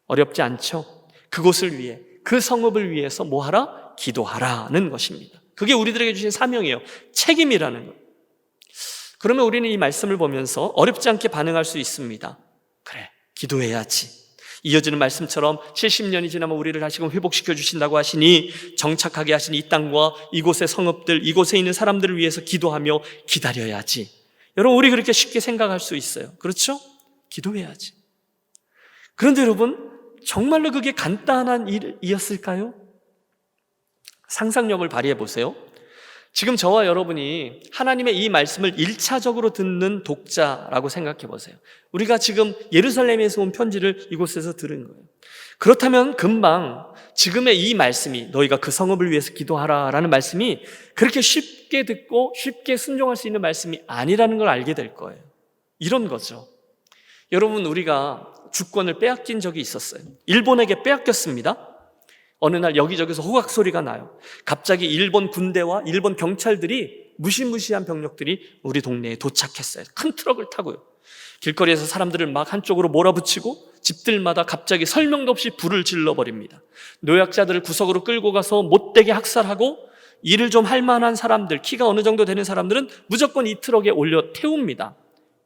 어렵지 않죠? 그곳을 위해, 그 성읍을 위해서 뭐하라? 기도하라는 것입니다. 그게 우리들에게 주신 사명이에요. 책임이라는 것. 그러면 우리는 이 말씀을 보면서 어렵지 않게 반응할 수 있습니다. 그래, 기도해야지. 이어지는 말씀처럼 70년이 지나면 우리를 다시금 회복시켜 주신다고 하시니 정착하게 하신 이 땅과 이곳의 성읍들, 이곳에 있는 사람들을 위해서 기도하며 기다려야지. 여러분, 우리 그렇게 쉽게 생각할 수 있어요. 그렇죠? 기도해야지. 그런데 여러분, 정말로 그게 간단한 일이었을까요? 상상력을 발휘해 보세요. 지금 저와 여러분이 하나님의 이 말씀을 1차적으로 듣는 독자라고 생각해 보세요. 우리가 지금 예루살렘에서 온 편지를 이곳에서 들은 거예요. 그렇다면 금방 지금의 이 말씀이, 너희가 그 성읍을 위해서 기도하라라는 말씀이 그렇게 쉽게 듣고 쉽게 순종할 수 있는 말씀이 아니라는 걸 알게 될 거예요. 이런 거죠. 여러분, 우리가 주권을 빼앗긴 적이 있었어요. 일본에게 빼앗겼습니다. 어느 날 여기저기서 호각 소리가 나요. 갑자기 일본 군대와 일본 경찰들이, 무시무시한 병력들이 우리 동네에 도착했어요. 큰 트럭을 타고요. 길거리에서 사람들을 막 한쪽으로 몰아붙이고 집들마다 갑자기 설명도 없이 불을 질러버립니다. 노약자들을 구석으로 끌고 가서 못되게 학살하고 일을 좀 할 만한 사람들, 키가 어느 정도 되는 사람들은 무조건 이 트럭에 올려 태웁니다.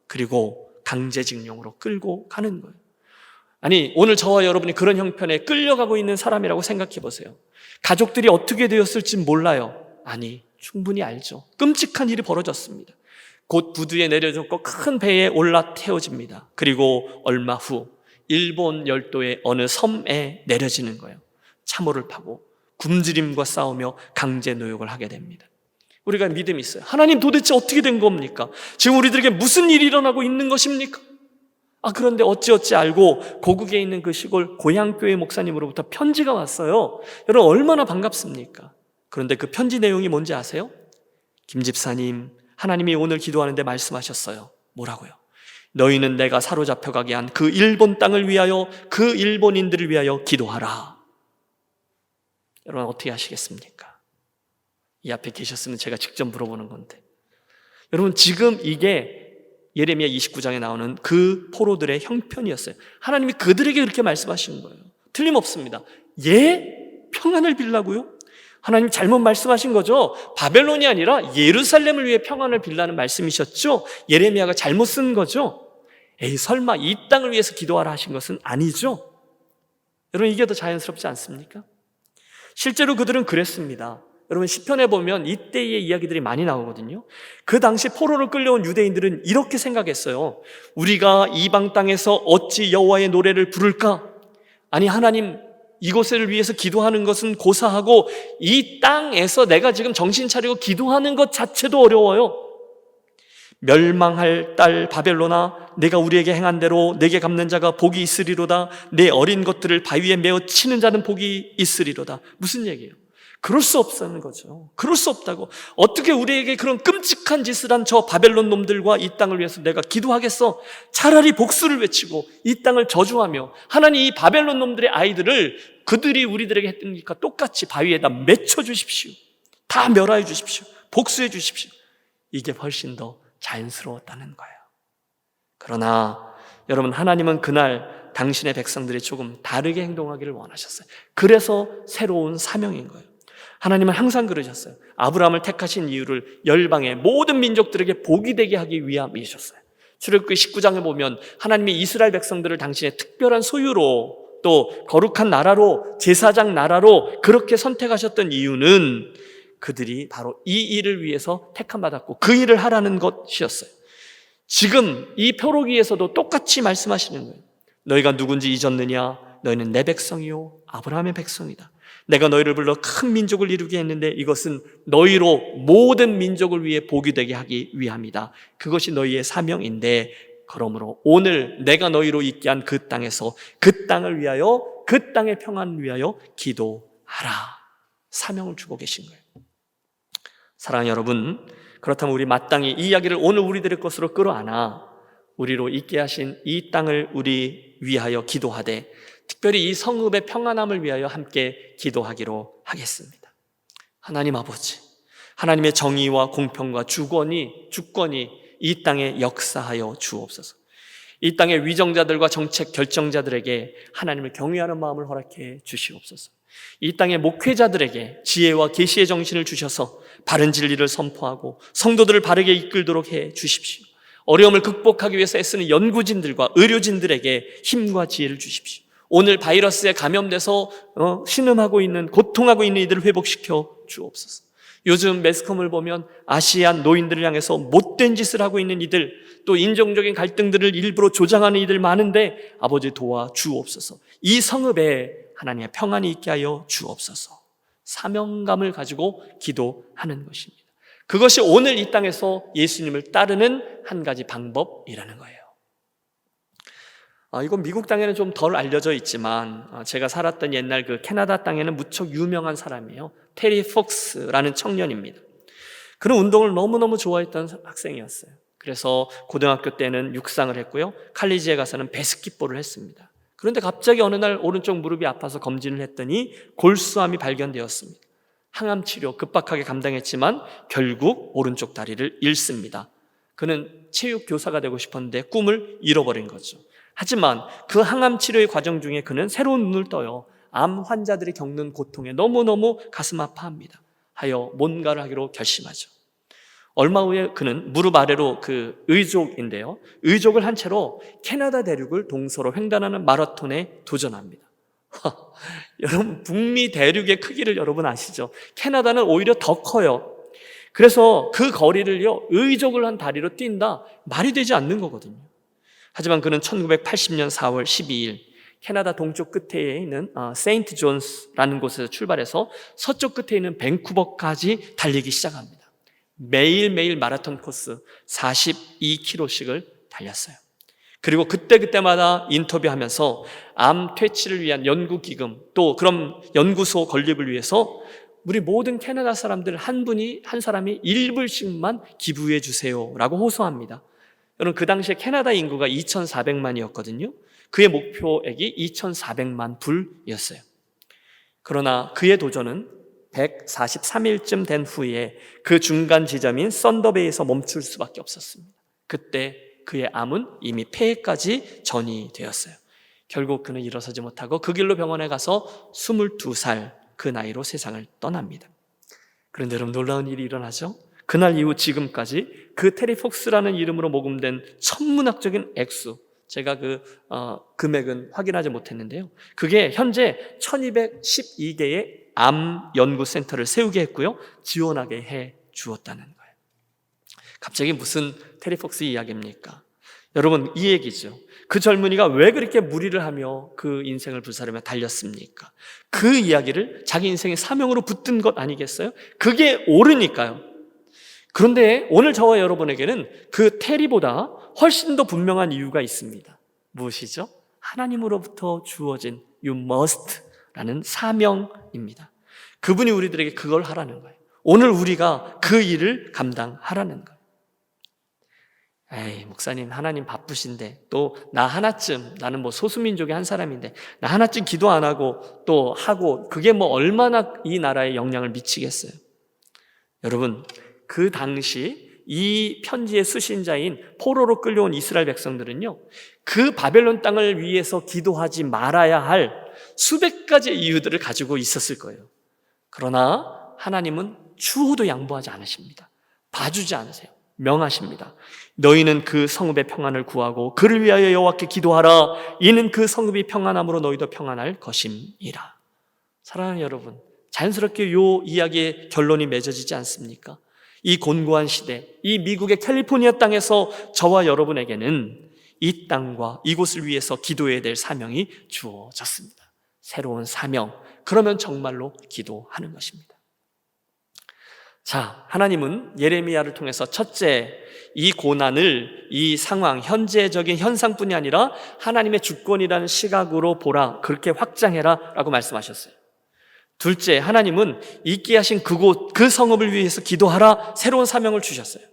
그리고 강제징용으로 끌고 가는 거예요. 아니, 오늘 저와 여러분이 그런 형편에 끌려가고 있는 사람이라고 생각해 보세요. 가족들이 어떻게 되었을지 몰라요. 아니, 충분히 알죠. 끔찍한 일이 벌어졌습니다. 곧 부두에 내려졌고 큰 배에 올라 태워집니다. 그리고 얼마 후 일본 열도의 어느 섬에 내려지는 거예요. 참호를 파고 굶주림과 싸우며 강제 노역을 하게 됩니다. 우리가 믿음이 있어요. 하나님, 도대체 어떻게 된 겁니까? 지금 우리들에게 무슨 일이 일어나고 있는 것입니까? 그런데 어찌어찌 알고 고국에 있는 그 시골 고향교회 목사님으로부터 편지가 왔어요. 여러분, 얼마나 반갑습니까? 그런데 그 편지 내용이 뭔지 아세요? 김 집사님, 하나님이 오늘 기도하는데 말씀하셨어요. 뭐라고요? 너희는 내가 사로잡혀가게 한 그 일본 땅을 위하여, 그 일본인들을 위하여 기도하라. 여러분 어떻게 하시겠습니까? 이 앞에 계셨으면 제가 직접 물어보는 건데, 여러분 지금 이게 예레미야 29장에 나오는 그 포로들의 형편이었어요. 하나님이 그들에게 그렇게 말씀하시는 거예요. 틀림없습니다. 예? 평안을 빌라고요? 하나님 잘못 말씀하신 거죠? 바벨론이 아니라 예루살렘을 위해 평안을 빌라는 말씀이셨죠? 예레미야가 잘못 쓴 거죠? 에이, 설마 이 땅을 위해서 기도하라 하신 것은 아니죠? 여러분 이게 더 자연스럽지 않습니까? 실제로 그들은 그랬습니다. 여러분 시편에 보면 이때의 이야기들이 많이 나오거든요. 그 당시 포로로 끌려온 유대인들은 이렇게 생각했어요. 우리가 이방 땅에서 어찌 여호와의 노래를 부를까? 아니 하나님, 이곳을 위해서 기도하는 것은 고사하고 이 땅에서 내가 지금 정신 차리고 기도하는 것 자체도 어려워요. 멸망할 딸 바벨론아, 내가 우리에게 행한 대로 내게 갚는 자가 복이 있으리로다. 내 어린 것들을 바위에 메어 치는 자는 복이 있으리로다. 무슨 얘기예요? 그럴 수 없다는 거죠. 그럴 수 없다고. 어떻게 우리에게 그런 끔찍한 짓을 한 저 바벨론 놈들과 이 땅을 위해서 내가 기도하겠어? 차라리 복수를 외치고 이 땅을 저주하며 하나님 이 바벨론 놈들의 아이들을 그들이 우리들에게 했던 것과 똑같이 바위에다 맺혀 주십시오. 다 멸하여 주십시오. 복수해 주십시오. 이게 훨씬 더 자연스러웠다는 거예요. 그러나 여러분 하나님은 그날 당신의 백성들이 조금 다르게 행동하기를 원하셨어요. 그래서 새로운 사명인 거예요. 하나님은 항상 그러셨어요. 아브라함을 택하신 이유를 열방의 모든 민족들에게 복이 되게 하기 위함이셨어요. 출애굽기 19장에 보면 하나님이 이스라엘 백성들을 당신의 특별한 소유로 또 거룩한 나라로, 제사장 나라로 그렇게 선택하셨던 이유는 그들이 바로 이 일을 위해서 택함받았고 그 일을 하라는 것이었어요. 지금 이 표로기에서도 똑같이 말씀하시는 거예요. 너희가 누군지 잊었느냐? 너희는 내 백성이요 아브라함의 백성이다. 내가 너희를 불러 큰 민족을 이루게 했는데 이것은 너희로 모든 민족을 위해 복이 되게 하기 위함이다. 그것이 너희의 사명인데, 그러므로 오늘 내가 너희로 있게 한 그 땅에서 그 땅을 위하여, 그 땅의 평안을 위하여 기도하라. 사명을 주고 계신 거예요. 사랑하는 여러분, 그렇다면 우리 마땅히 이 이야기를 오늘 우리들의 것으로 끌어안아 우리로 있게 하신 이 땅을 우리 위하여 기도하되, 특별히 이 성읍의 평안함을 위하여 함께 기도하기로 하겠습니다. 하나님 아버지, 하나님의 정의와 공평과 주권이 이 땅에 역사하여 주옵소서. 이 땅의 위정자들과 정책 결정자들에게 하나님을 경외하는 마음을 허락해 주시옵소서. 이 땅의 목회자들에게 지혜와 계시의 정신을 주셔서 바른 진리를 선포하고 성도들을 바르게 이끌도록 해 주십시오. 어려움을 극복하기 위해서 애쓰는 연구진들과 의료진들에게 힘과 지혜를 주십시오. 오늘 바이러스에 감염돼서 신음하고 있는, 고통하고 있는 이들을 회복시켜 주옵소서. 요즘 매스컴을 보면 아시안 노인들을 향해서 못된 짓을 하고 있는 이들, 또 인종적인 갈등들을 일부러 조장하는 이들 많은데 아버지 도와 주옵소서. 이 성읍에 하나님의 평안이 있게 하여 주옵소서. 사명감을 가지고 기도하는 것입니다. 그것이 오늘 이 땅에서 예수님을 따르는 한 가지 방법이라는 거예요. 이건 미국 땅에는 좀 덜 알려져 있지만 제가 살았던 옛날 그 캐나다 땅에는 무척 유명한 사람이에요. 테리 폭스라는 청년입니다. 그는 운동을 너무너무 좋아했던 학생이었어요. 그래서 고등학교 때는 육상을 했고요, 칼리지에 가서는 배스킷볼을 했습니다. 그런데 갑자기 어느 날 오른쪽 무릎이 아파서 검진을 했더니 골수암이 발견되었습니다. 항암 치료 급박하게 감당했지만 결국 오른쪽 다리를 잃습니다. 그는 체육 교사가 되고 싶었는데 꿈을 잃어버린 거죠. 하지만 그 항암 치료의 과정 중에 그는 새로운 눈을 떠요. 암 환자들이 겪는 고통에 너무너무 가슴 아파합니다. 하여 뭔가를 하기로 결심하죠. 얼마 후에 그는 무릎 아래로 그 의족인데요, 의족을 한 채로 캐나다 대륙을 동서로 횡단하는 마라톤에 도전합니다. 여러분, 북미 대륙의 크기를 여러분 아시죠? 캐나다는 오히려 더 커요. 그래서 그 거리를요, 의족을 한 다리로 뛴다, 말이 되지 않는 거거든요. 하지만 그는 1980년 4월 12일 캐나다 동쪽 끝에 있는 세인트 존스라는 곳에서 출발해서 서쪽 끝에 있는 밴쿠버까지 달리기 시작합니다. 매일매일 마라톤 코스 42km씩을 달렸어요. 그리고 그때마다 인터뷰하면서 암 퇴치를 위한 연구기금, 또 그런 연구소 건립을 위해서 우리 모든 캐나다 사람들 한 사람이 1불씩만 기부해 주세요라고 호소합니다. 여러분, 그 당시에 캐나다 인구가 2,400만이었거든요. 그의 목표액이 2,400만 불이었어요. 그러나 그의 도전은 143일쯤 된 후에 그 중간 지점인 썬더베이에서 멈출 수밖에 없었습니다. 그때 그의 암은 이미 폐해까지 전이되었어요. 결국 그는 일어서지 못하고 그 길로 병원에 가서 22살 그 나이로 세상을 떠납니다. 그런데 여러분, 놀라운 일이 일어나죠. 그날 이후 지금까지 그 테리 폭스라는 이름으로 모금된 천문학적인 액수, 제가 금액은 확인하지 못했는데요, 그게 현재 1212개의 암 연구센터를 세우게 했고요, 지원하게 해 주었다는 거예요. 갑자기 무슨 테리 폭스 이야기입니까? 여러분, 이 얘기죠. 그 젊은이가 왜 그렇게 무리를 하며 그 인생을 불사르며 달렸습니까? 그 이야기를 자기 인생의 사명으로 붙든 것 아니겠어요? 그게 옳으니까요. 그런데 오늘 저와 여러분에게는 그 테리보다 훨씬 더 분명한 이유가 있습니다. 무엇이죠? 하나님으로부터 주어진 You must 라는 사명입니다. 그분이 우리들에게 그걸 하라는 거예요. 오늘 우리가 그 일을 감당하라는 거예요. 에이, 목사님, 하나님 바쁘신데 또 나 하나쯤, 나는 뭐 소수민족의 한 사람인데 나 하나쯤 기도 안 하고 또 하고, 그게 뭐 얼마나 이 나라에 영향을 미치겠어요? 여러분, 그 당시 이 편지의 수신자인 포로로 끌려온 이스라엘 백성들은요, 그 바벨론 땅을 위해서 기도하지 말아야 할 수백 가지 이유들을 가지고 있었을 거예요. 그러나 하나님은 추호도 양보하지 않으십니다. 봐주지 않으세요. 명하십니다. 너희는 그 성읍의 평안을 구하고 그를 위하여 여호와께 기도하라. 이는 그 성읍이 평안함으로 너희도 평안할 것임이라. 사랑하는 여러분, 자연스럽게 이 이야기의 결론이 맺어지지 않습니까? 이 곤고한 시대, 이 미국의 캘리포니아 땅에서 저와 여러분에게는 이 땅과 이곳을 위해서 기도해야 될 사명이 주어졌습니다. 새로운 사명, 그러면 정말로 기도하는 것입니다. 자, 하나님은 예레미야를 통해서 첫째, 이 고난을, 이 상황, 현재적인 현상뿐이 아니라 하나님의 주권이라는 시각으로 보라, 그렇게 확장해라 라고 말씀하셨어요. 둘째, 하나님은 있게 하신 그곳, 그 성읍을 위해서 기도하라, 새로운 사명을 주셨어요.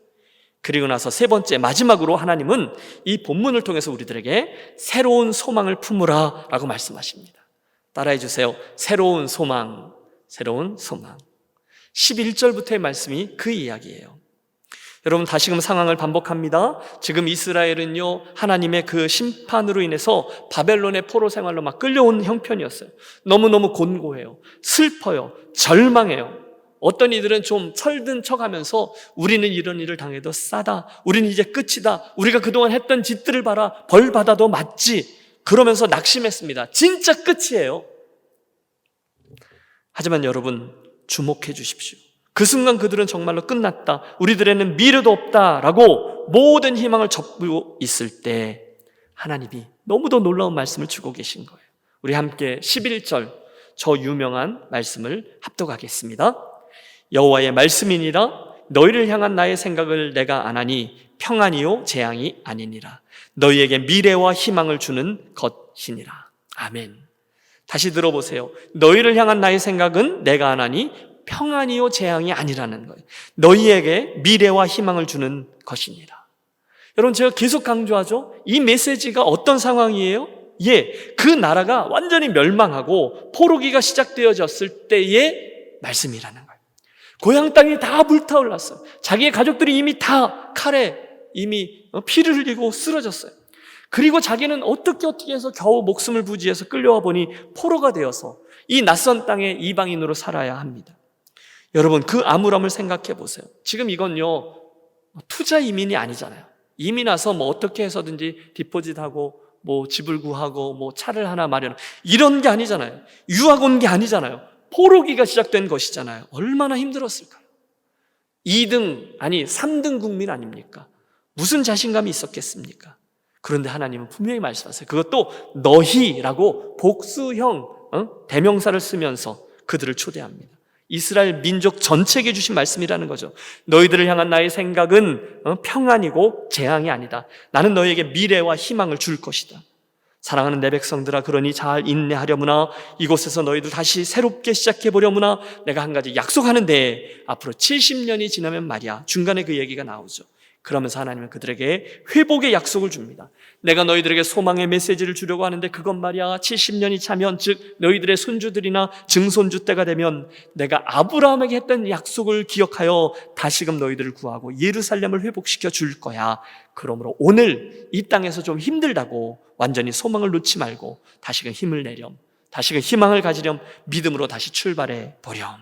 그리고 나서 세 번째, 마지막으로 하나님은 이 본문을 통해서 우리들에게 새로운 소망을 품으라 라고 말씀하십니다. 따라해 주세요. 새로운 소망, 새로운 소망. 11절부터의 말씀이 그 이야기예요. 여러분, 다시금 상황을 반복합니다. 지금 이스라엘은요, 하나님의 그 심판으로 인해서 바벨론의 포로 생활로 막 끌려온 형편이었어요. 너무너무 곤고해요. 슬퍼요. 절망해요. 어떤 이들은 좀 철든 척하면서 우리는 이런 일을 당해도 싸다. 우리는 이제 끝이다. 우리가 그동안 했던 짓들을 봐라. 벌 받아도 맞지. 그러면서 낙심했습니다. 진짜 끝이에요. 하지만 여러분, 주목해 주십시오. 그 순간 그들은 정말로 끝났다, 우리들에는 미래도 없다라고 모든 희망을 접고 있을 때 하나님이 너무도 놀라운 말씀을 주고 계신 거예요. 우리 함께 11절 저 유명한 말씀을 합독하겠습니다. 여호와의 말씀이니라. 너희를 향한 나의 생각을 내가 아나니 평안이요 재앙이 아니니라. 너희에게 미래와 희망을 주는 것이니라. 아멘. 다시 들어보세요. 너희를 향한 나의 생각은 내가 아나니 평안이요 재앙이 아니라는 거예요. 너희에게 미래와 희망을 주는 것이니라. 여러분, 제가 계속 강조하죠. 이 메시지가 어떤 상황이에요? 그 나라가 완전히 멸망하고 포로기가 시작되어졌을 때의 말씀이라는 거예요. 고향 땅이 다 불타올랐어요. 자기의 가족들이 이미 다 칼에 이미 피를 흘리고 쓰러졌어요. 그리고 자기는 어떻게 해서 겨우 목숨을 부지해서 끌려와 보니 포로가 되어서 이 낯선 땅에 이방인으로 살아야 합니다. 여러분, 그 암울함을 생각해 보세요. 지금 이건요, 투자 이민이 아니잖아요. 이민 와서 뭐 어떻게 해서든지 디포짓하고 뭐 집을 구하고 뭐 차를 하나 마련, 이런 게 아니잖아요. 유학 온 게 아니잖아요. 포로기가 시작된 것이잖아요. 얼마나 힘들었을까요? 2등, 아니 3등 국민 아닙니까? 무슨 자신감이 있었겠습니까? 그런데 하나님은 분명히 말씀하세요. 그것도 너희라고 복수형 대명사를 쓰면서 그들을 초대합니다. 이스라엘 민족 전체에게 주신 말씀이라는 거죠. 너희들을 향한 나의 생각은 평안이고 재앙이 아니다. 나는 너희에게 미래와 희망을 줄 것이다. 사랑하는 내 백성들아, 그러니 잘 인내하려무나 이곳에서 너희들 다시 새롭게 시작해보려무나 내가 한 가지 약속하는데 앞으로 70년이 지나면 말이야. 중간에 그 얘기가 나오죠. 그러면서 하나님은 그들에게 회복의 약속을 줍니다. 내가 너희들에게 소망의 메시지를 주려고 하는데 그것 말이야, 70년이 차면, 즉 너희들의 손주들이나 증손주 때가 되면 내가 아브라함에게 했던 약속을 기억하여 다시금 너희들을 구하고 예루살렘을 회복시켜 줄 거야. 그러므로 오늘 이 땅에서 좀 힘들다고 완전히 소망을 놓지 말고 다시금 힘을 내렴, 다시금 희망을 가지렴, 믿음으로 다시 출발해 보렴.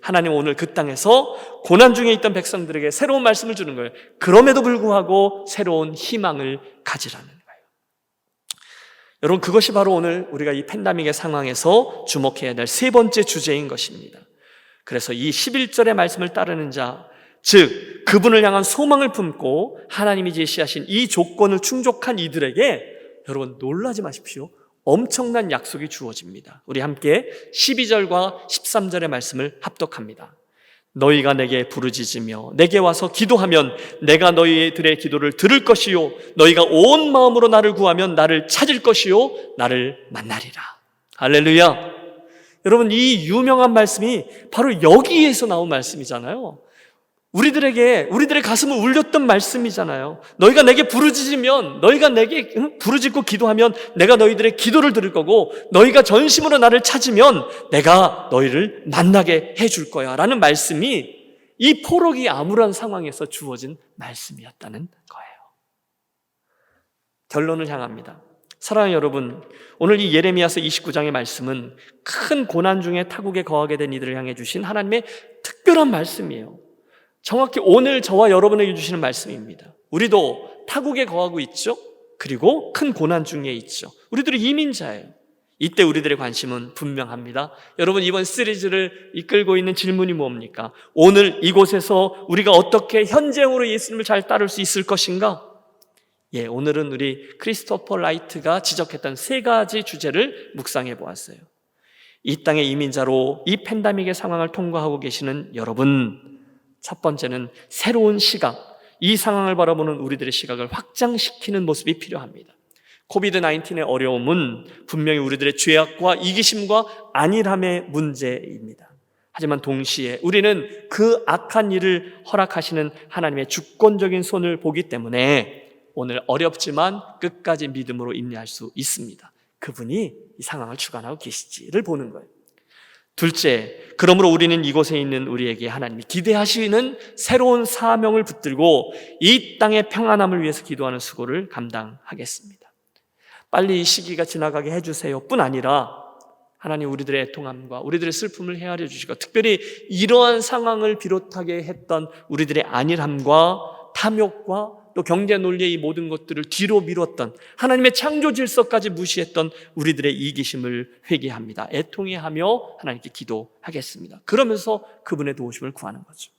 하나님 오늘 그 땅에서 고난 중에 있던 백성들에게 새로운 말씀을 주는 거예요. 그럼에도 불구하고 새로운 희망을 가지라는 거예요. 여러분, 그것이 바로 오늘 우리가 이 팬데믹의 상황에서 주목해야 될 세 번째 주제인 것입니다. 그래서 이 11절의 말씀을 따르는 자, 즉 그분을 향한 소망을 품고 하나님이 제시하신 이 조건을 충족한 이들에게 여러분 놀라지 마십시오. 엄청난 약속이 주어집니다. 우리 함께 12절과 13절의 말씀을 합독합니다. 너희가 내게 부르짖으며 내게 와서 기도하면 내가 너희들의 기도를 들을 것이요 너희가 온 마음으로 나를 구하면 나를 찾을 것이요 나를 만나리라. 할렐루야. 여러분, 이 유명한 말씀이 바로 여기에서 나온 말씀이잖아요. 우리들의 가슴을 울렸던 말씀이잖아요. 너희가 내게 부르짖으면, 너희가 내게 부르짖고 기도하면 내가 너희들의 기도를 들을 거고, 너희가 전심으로 나를 찾으면 내가 너희를 만나게 해줄 거야 라는 말씀이 이 포로기 암울한 상황에서 주어진 말씀이었다는 거예요. 결론을 향합니다. 사랑하는 여러분, 오늘 이 예레미야서 29장의 말씀은 큰 고난 중에 타국에 거하게 된 이들을 향해 주신 하나님의 특별한 말씀이에요. 정확히 오늘 저와 여러분에게 주시는 말씀입니다. 우리도 타국에 거하고 있죠. 그리고 큰 고난 중에 있죠. 우리들은 이민자예요. 이때 우리들의 관심은 분명합니다. 여러분, 이번 시리즈를 이끌고 있는 질문이 뭡니까? 오늘 이곳에서 우리가 어떻게 현재형으로 예수님을 잘 따를 수 있을 것인가? 오늘은 우리 크리스토퍼 라이트가 지적했던 세 가지 주제를 묵상해 보았어요. 이 땅의 이민자로 이 팬데믹의 상황을 통과하고 계시는 여러분, 첫 번째는 새로운 시각, 이 상황을 바라보는 우리들의 시각을 확장시키는 모습이 필요합니다. 코비드-19의 어려움은 분명히 우리들의 죄악과 이기심과 안일함의 문제입니다. 하지만 동시에 우리는 그 악한 일을 허락하시는 하나님의 주권적인 손을 보기 때문에 오늘 어렵지만 끝까지 믿음으로 인내할 수 있습니다. 그분이 이 상황을 주관하고 계시지를 보는 거예요. 둘째, 그러므로 우리는 이곳에 있는 우리에게 하나님이 기대하시는 새로운 사명을 붙들고 이 땅의 평안함을 위해서 기도하는 수고를 감당하겠습니다. 빨리 이 시기가 지나가게 해주세요 뿐 아니라 하나님 우리들의 애통함과 우리들의 슬픔을 헤아려 주시고, 특별히 이러한 상황을 비롯하게 했던 우리들의 안일함과 탐욕과 또 경제 논리의 이 모든 것들을 뒤로 미뤘던, 하나님의 창조 질서까지 무시했던 우리들의 이기심을 회개합니다. 애통해하며 하나님께 기도하겠습니다. 그러면서 그분의 도우심을 구하는 거죠.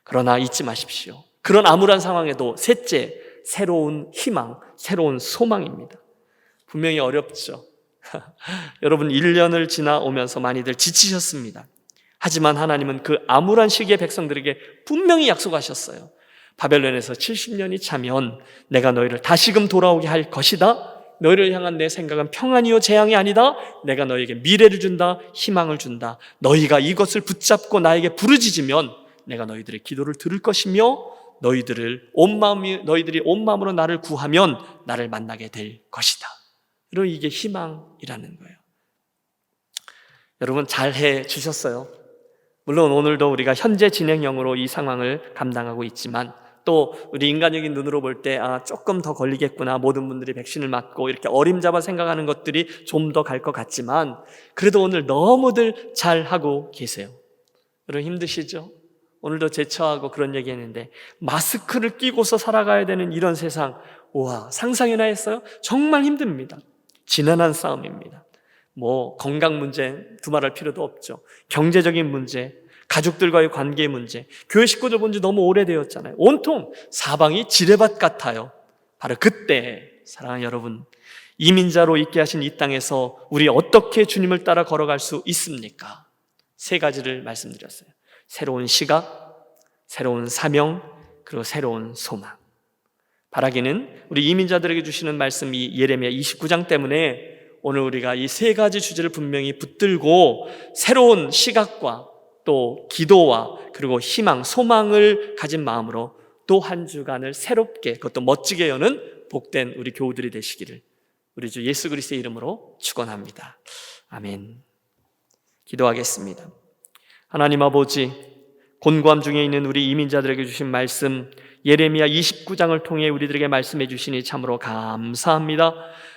그러나 잊지 마십시오. 그런 암울한 상황에도 셋째, 새로운 희망, 새로운 소망입니다. 분명히 어렵죠. 여러분, 1년을 지나오면서 많이들 지치셨습니다. 하지만 하나님은 그 암울한 시기의 백성들에게 분명히 약속하셨어요. 바벨론에서 70년이 차면 내가 너희를 다시금 돌아오게 할 것이다. 너희를 향한 내 생각은 평안이요 재앙이 아니다. 내가 너희에게 미래를 준다, 희망을 준다. 너희가 이것을 붙잡고 나에게 부르짖으면 내가 너희들의 기도를 들을 것이며 너희들이 온 마음으로 나를 구하면 나를 만나게 될 것이다. 여러분, 이게 희망이라는 거예요. 여러분, 잘해 주셨어요. 물론 오늘도 우리가 현재 진행형으로 이 상황을 감당하고 있지만, 또 우리 인간적인 눈으로 볼 때 조금 더 걸리겠구나, 모든 분들이 백신을 맞고 이렇게 어림잡아 생각하는 것들이 좀 더 갈 것 같지만, 그래도 오늘 너무들 잘하고 계세요. 여러분, 힘드시죠? 오늘도 제처하고 그런 얘기했는데, 마스크를 끼고서 살아가야 되는 이런 세상, 우와, 상상이나 했어요? 정말 힘듭니다. 지난한 싸움입니다. 건강 문제 두말할 필요도 없죠. 경제적인 문제, 가족들과의 관계 문제, 교회 식구들 본 지 너무 오래되었잖아요. 온통 사방이 지뢰밭 같아요. 바로 그때 사랑하는 여러분, 이민자로 있게 하신 이 땅에서 우리 어떻게 주님을 따라 걸어갈 수 있습니까? 세 가지를 말씀드렸어요. 새로운 시각, 새로운 사명, 그리고 새로운 소망. 바라기는 우리 이민자들에게 주시는 말씀이 예레미야 29장 때문에 오늘 우리가 이 세 가지 주제를 분명히 붙들고 새로운 시각과 또 기도와 그리고 희망, 소망을 가진 마음으로 또 한 주간을 새롭게 그것도 멋지게 여는 복된 우리 교우들이 되시기를 우리 주 예수 그리스도의 이름으로 축원합니다. 아멘. 기도하겠습니다. 하나님 아버지, 곤고함 중에 있는 우리 이민자들에게 주신 말씀 예레미야 29장을 통해 우리들에게 말씀해 주시니 참으로 감사합니다.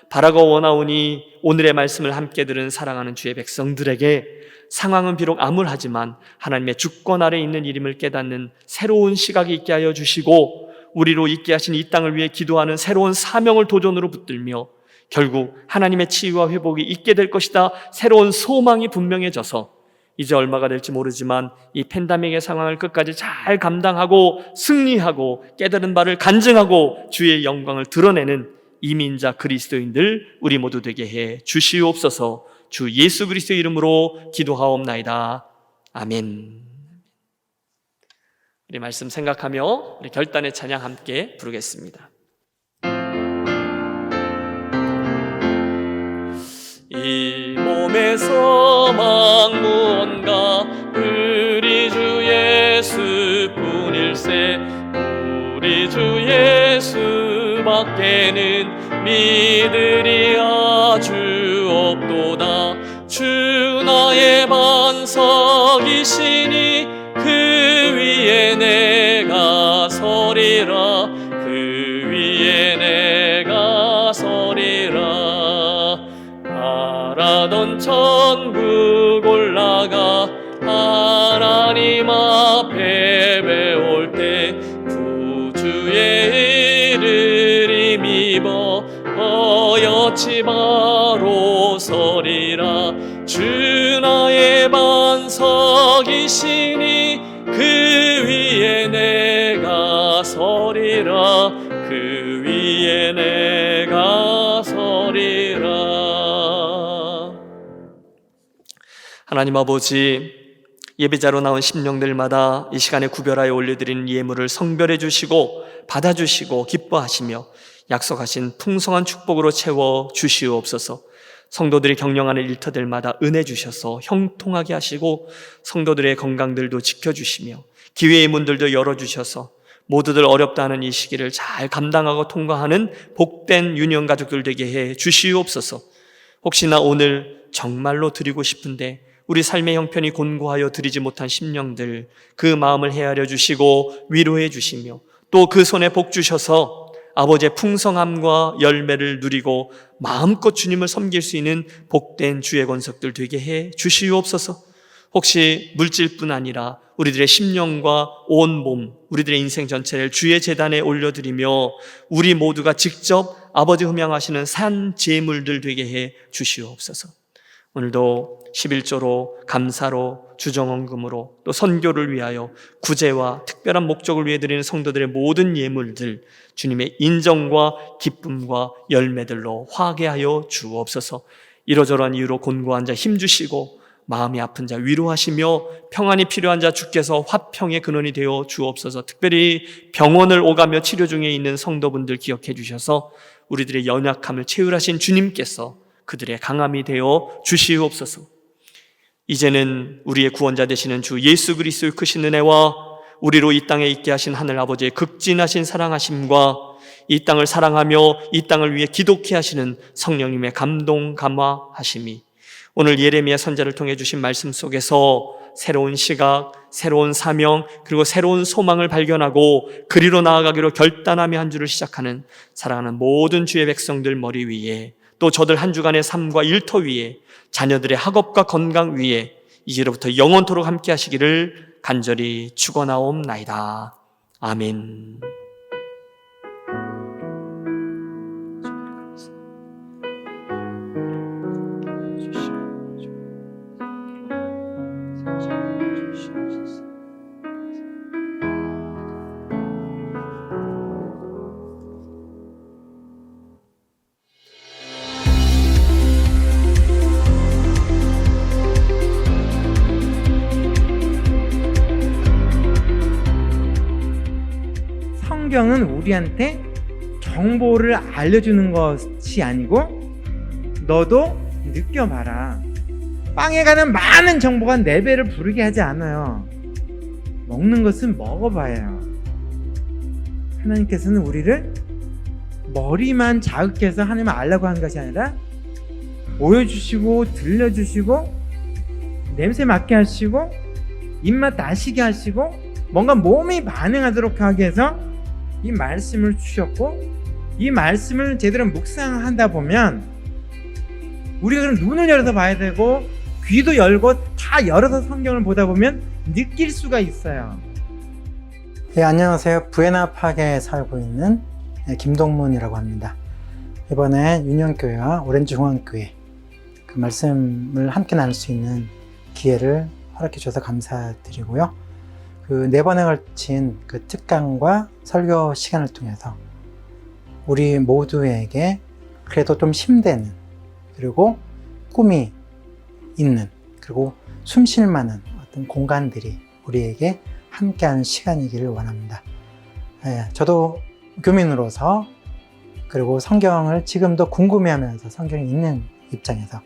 바라고 원하오니 오늘의 말씀을 함께 들은 사랑하는 주의 백성들에게 상황은 비록 암울하지만 하나님의 주권 아래 있는 일임을 깨닫는 새로운 시각이 있게 하여 주시고 우리로 있게 하신 이 땅을 위해 기도하는 새로운 사명을 도전으로 붙들며 결국 하나님의 치유와 회복이 있게 될 것이다. 새로운 소망이 분명해져서 이제 얼마가 될지 모르지만 이 팬데믹의 상황을 끝까지 잘 감당하고 승리하고 깨달은 바를 간증하고 주의 영광을 드러내는 이민자 그리스도인들 우리 모두 되게 해 주시옵소서. 주 예수 그리스도의 이름으로 기도하옵나이다. 아멘. 우리 말씀 생각하며 우리 결단의 찬양 함께 부르겠습니다. 이 몸에서 막 무언가 우리 주 예수뿐일세 우리 주 예수밖에는 믿으리 아주 없도다. 주 나의 반석이시니 그 위에 내가 서리라 그 위에 내가 서리라. 바라던 천국 올라가 하나님 앞에 배울 때 구주의 이를 힘입어 어여치 바로 서리라. 주 나의 반석이시니 그 위에 내가 서리라 그 위에 내가 서리라. 하나님 아버지, 예배자로 나온 심령들마다 이 시간에 구별하여 올려드리는 예물을 성별해 주시고 받아주시고 기뻐하시며 약속하신 풍성한 축복으로 채워 주시옵소서. 성도들이 경영하는 일터들마다 은혜 주셔서 형통하게 하시고 성도들의 건강들도 지켜주시며 기회의 문들도 열어주셔서 모두들 어렵다 하는 이 시기를 잘 감당하고 통과하는 복된 유년 가족들 되게 해 주시옵소서. 혹시나 오늘 정말로 드리고 싶은데 우리 삶의 형편이 곤고하여 드리지 못한 심령들 그 마음을 헤아려 주시고 위로해 주시며 또 그 손에 복 주셔서 아버지의 풍성함과 열매를 누리고 마음껏 주님을 섬길 수 있는 복된 주의 권속들 되게 해 주시옵소서. 혹시 물질뿐 아니라 우리들의 심령과 온 몸, 우리들의 인생 전체를 주의 제단에 올려드리며 우리 모두가 직접 아버지 흠양하시는 산 제물들 되게 해 주시옵소서. 오늘도 11조로 감사로 주정헌금으로 또 선교를 위하여 구제와 특별한 목적을 위해 드리는 성도들의 모든 예물들 주님의 인정과 기쁨과 열매들로 화하게 하여 주옵소서. 이러저러한 이유로 곤고한 자 힘주시고 마음이 아픈 자 위로하시며 평안이 필요한 자 주께서 화평의 근원이 되어 주옵소서. 특별히 병원을 오가며 치료 중에 있는 성도분들 기억해 주셔서 우리들의 연약함을 채울하신 주님께서 그들의 강함이 되어 주시옵소서. 이제는 우리의 구원자 되시는 주 예수 그리스도의 크신 은혜와 우리로 이 땅에 있게 하신 하늘 아버지의 극진하신 사랑하심과 이 땅을 사랑하며 이 땅을 위해 기독케 하시는 성령님의 감동 감화하심이 오늘 예레미야 선지자를 통해 주신 말씀 속에서 새로운 시각, 새로운 사명, 그리고 새로운 소망을 발견하고 그리로 나아가기로 결단하며 한 주를 시작하는 사랑하는 모든 주의 백성들 머리 위에 또 저들 한 주간의 삶과 일터 위에 자녀들의 학업과 건강 위에 이제로부터 영원토록 함께 하시기를 간절히 축원하옵나이다. 아멘. 성경은 우리한테 정보를 알려주는 것이 아니고 너도 느껴봐라. 빵에 관한 많은 정보가 내 배를 부르게 하지 않아요. 먹는 것은 먹어봐야 해요. 하나님께서는 우리를 머리만 자극해서 하나님을 알라고 하는 것이 아니라 보여주시고 들려주시고 냄새 맡게 하시고 입맛 다시게 하시고 뭔가 몸이 반응하도록 하게 해서 이 말씀을 주셨고, 이 말씀을 제대로 묵상한다 보면 우리가 그럼 눈을 열어서 봐야 되고 귀도 열고 다 열어서 성경을 보다 보면 느낄 수가 있어요. 네, 안녕하세요. 부에나파게에 살고 있는 김동문이라고 합니다. 이번에 윤영교회와 오렌지공원교회 그 말씀을 함께 나눌 수 있는 기회를 허락해 주셔서 감사드리고요. 그 4번에 걸친 그 특강과 설교 시간을 통해서 우리 모두에게 그래도 좀 힘되는, 그리고 꿈이 있는, 그리고 숨 쉴 만한 어떤 공간들이 우리에게 함께하는 시간이기를 원합니다. 저도 교민으로서, 그리고 성경을 지금도 궁금해하면서 성경이 있는 입장에서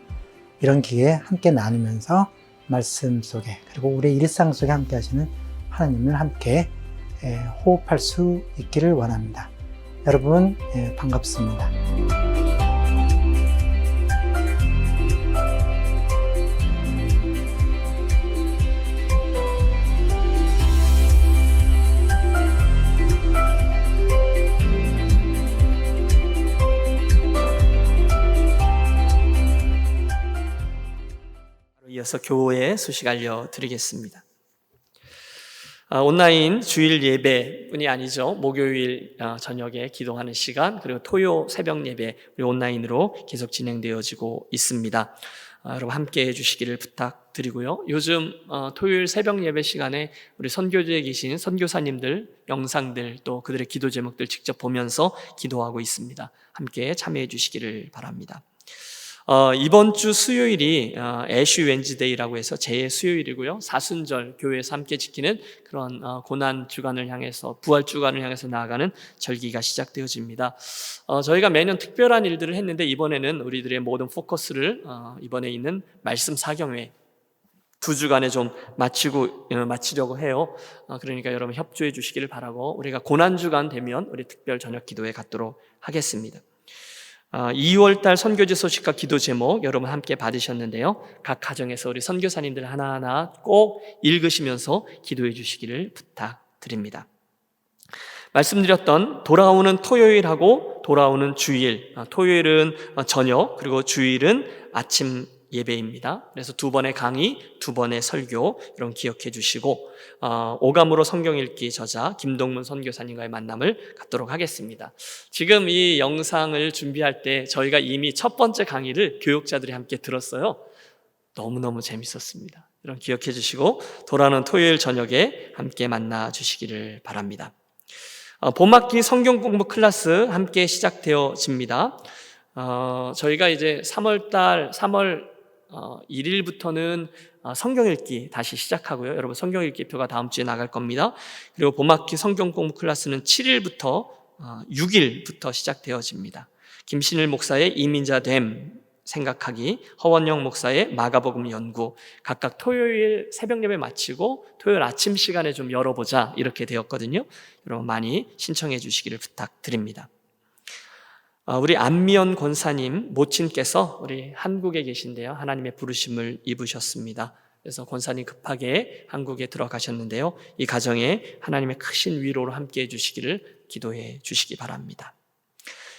이런 기회에 함께 나누면서 말씀 속에, 그리고 우리 일상 속에 함께 하시는 하나님을 함께 호흡할 수 있기를 원합니다. 여러분 반갑습니다. 이어서 교회 소식 알려드리겠습니다. 온라인 주일 예배뿐이 아니죠. 목요일 저녁에 기도하는 시간, 그리고 토요 새벽 예배 우리 온라인으로 계속 진행되어지고 있습니다. 여러분 함께 해주시기를 부탁드리고요. 요즘 토요일 새벽 예배 시간에 우리 선교지에 계신 선교사님들 영상들, 또 그들의 기도 제목들 직접 보면서 기도하고 있습니다. 함께 참여해 주시기를 바랍니다. 이번 주 수요일이 애쉬 웬즈데이라고 해서 제 수요일이고요. 사순절, 교회에서 함께 지키는 그런 고난 주간을 향해서, 부활 주간을 향해서 나아가는 절기가 시작되어집니다. 저희가 매년 특별한 일들을 했는데 이번에는 우리들의 모든 포커스를 이번에 있는 말씀 사경회 2주간에 좀 마치려고 해요. 그러니까 여러분 협조해 주시기를 바라고, 우리가 고난 주간 되면 우리 특별 저녁 기도회 갖도록 하겠습니다. 2월달 선교지 소식과 기도 제목 여러분 함께 받으셨는데요. 각 가정에서 우리 선교사님들 하나하나 꼭 읽으시면서 기도해 주시기를 부탁드립니다. 말씀드렸던 돌아오는 토요일하고 돌아오는 주일, 토요일은 저녁, 그리고 주일은 아침 예배입니다. 그래서 2번의 강의, 2번의 설교 여러분 기억해 주시고, 오감으로 성경 읽기 저자 김동문 선교사님과의 만남을 갖도록 하겠습니다. 지금 이 영상을 준비할 때 저희가 이미 첫 번째 강의를 교육자들이 함께 들었어요. 너무너무 재밌었습니다. 여러분 기억해 주시고 돌아오는 토요일 저녁에 함께 만나 주시기를 바랍니다. 봄학기 성경 공부 클래스 함께 시작되어집니다. 저희가 이제 3월 1일부터는 성경 읽기 다시 시작하고요. 여러분 성경 읽기표가 다음 주에 나갈 겁니다. 그리고 봄학기 성경 공부 클래스는 7일부터 6일부터 시작되어집니다. 김신일 목사의 이민자됨 생각하기, 허원영 목사의 마가복음 연구, 각각 토요일 새벽 예배 마치고 토요일 아침 시간에 좀 열어보자 이렇게 되었거든요. 여러분 많이 신청해 주시기를 부탁드립니다. 우리 안미연 권사님 모친께서 우리 한국에 계신데요, 하나님의 부르심을 입으셨습니다. 그래서 권사님 급하게 한국에 들어가셨는데요, 이 가정에 하나님의 크신 위로로 함께해 주시기를 기도해 주시기 바랍니다.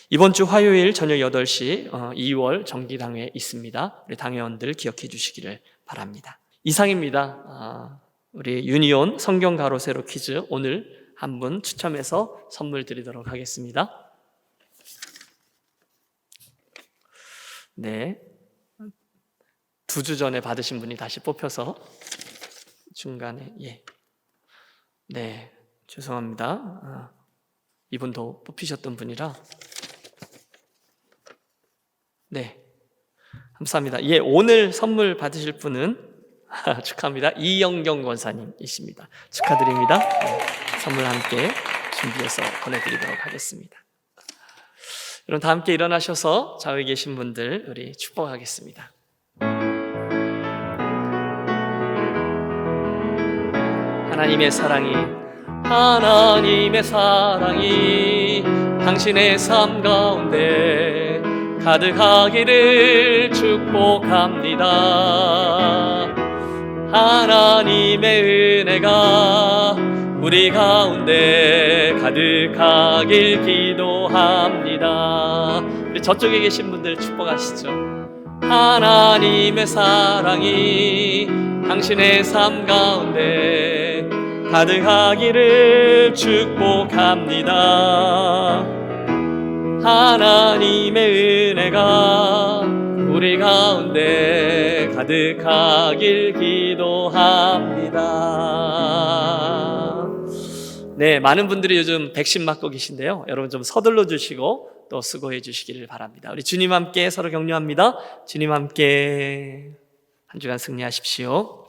이번 주 화요일 저녁 8시 2월 정기당회 있습니다. 우리 당회원들 기억해 주시기를 바랍니다. 이상입니다. 우리 유니온 성경 가로 세로 퀴즈 오늘 한 분 추첨해서 선물 드리도록 하겠습니다. 네, 2주 전에 받으신 분이 다시 뽑혀서 중간에 네, 죄송합니다. 이분도 뽑히셨던 분이라 네, 감사합니다. 오늘 선물 받으실 분은 축하합니다. 이영경 권사님이십니다. 축하드립니다. 네, 선물 함께 준비해서 보내드리도록 하겠습니다. 그럼 다 함께 일어나셔서 좌우에 계신 분들 우리 축복하겠습니다. 하나님의 사랑이 당신의 삶 가운데 가득하기를 축복합니다. 하나님의 은혜가 우리 가운데 가득하길 기도합니다. 우리 저쪽에 계신 분들 축복하시죠. 하나님의 사랑이 당신의 삶 가운데 가득하기를 축복합니다. 하나님의 은혜가 우리 가운데 가득하길 기도합니다. 네, 많은 분들이 요즘 백신 맞고 계신데요. 여러분 좀 서둘러 주시고 또 수고해 주시기를 바랍니다. 우리 주님 함께 서로 격려합니다. 주님 함께 한 주간 승리하십시오.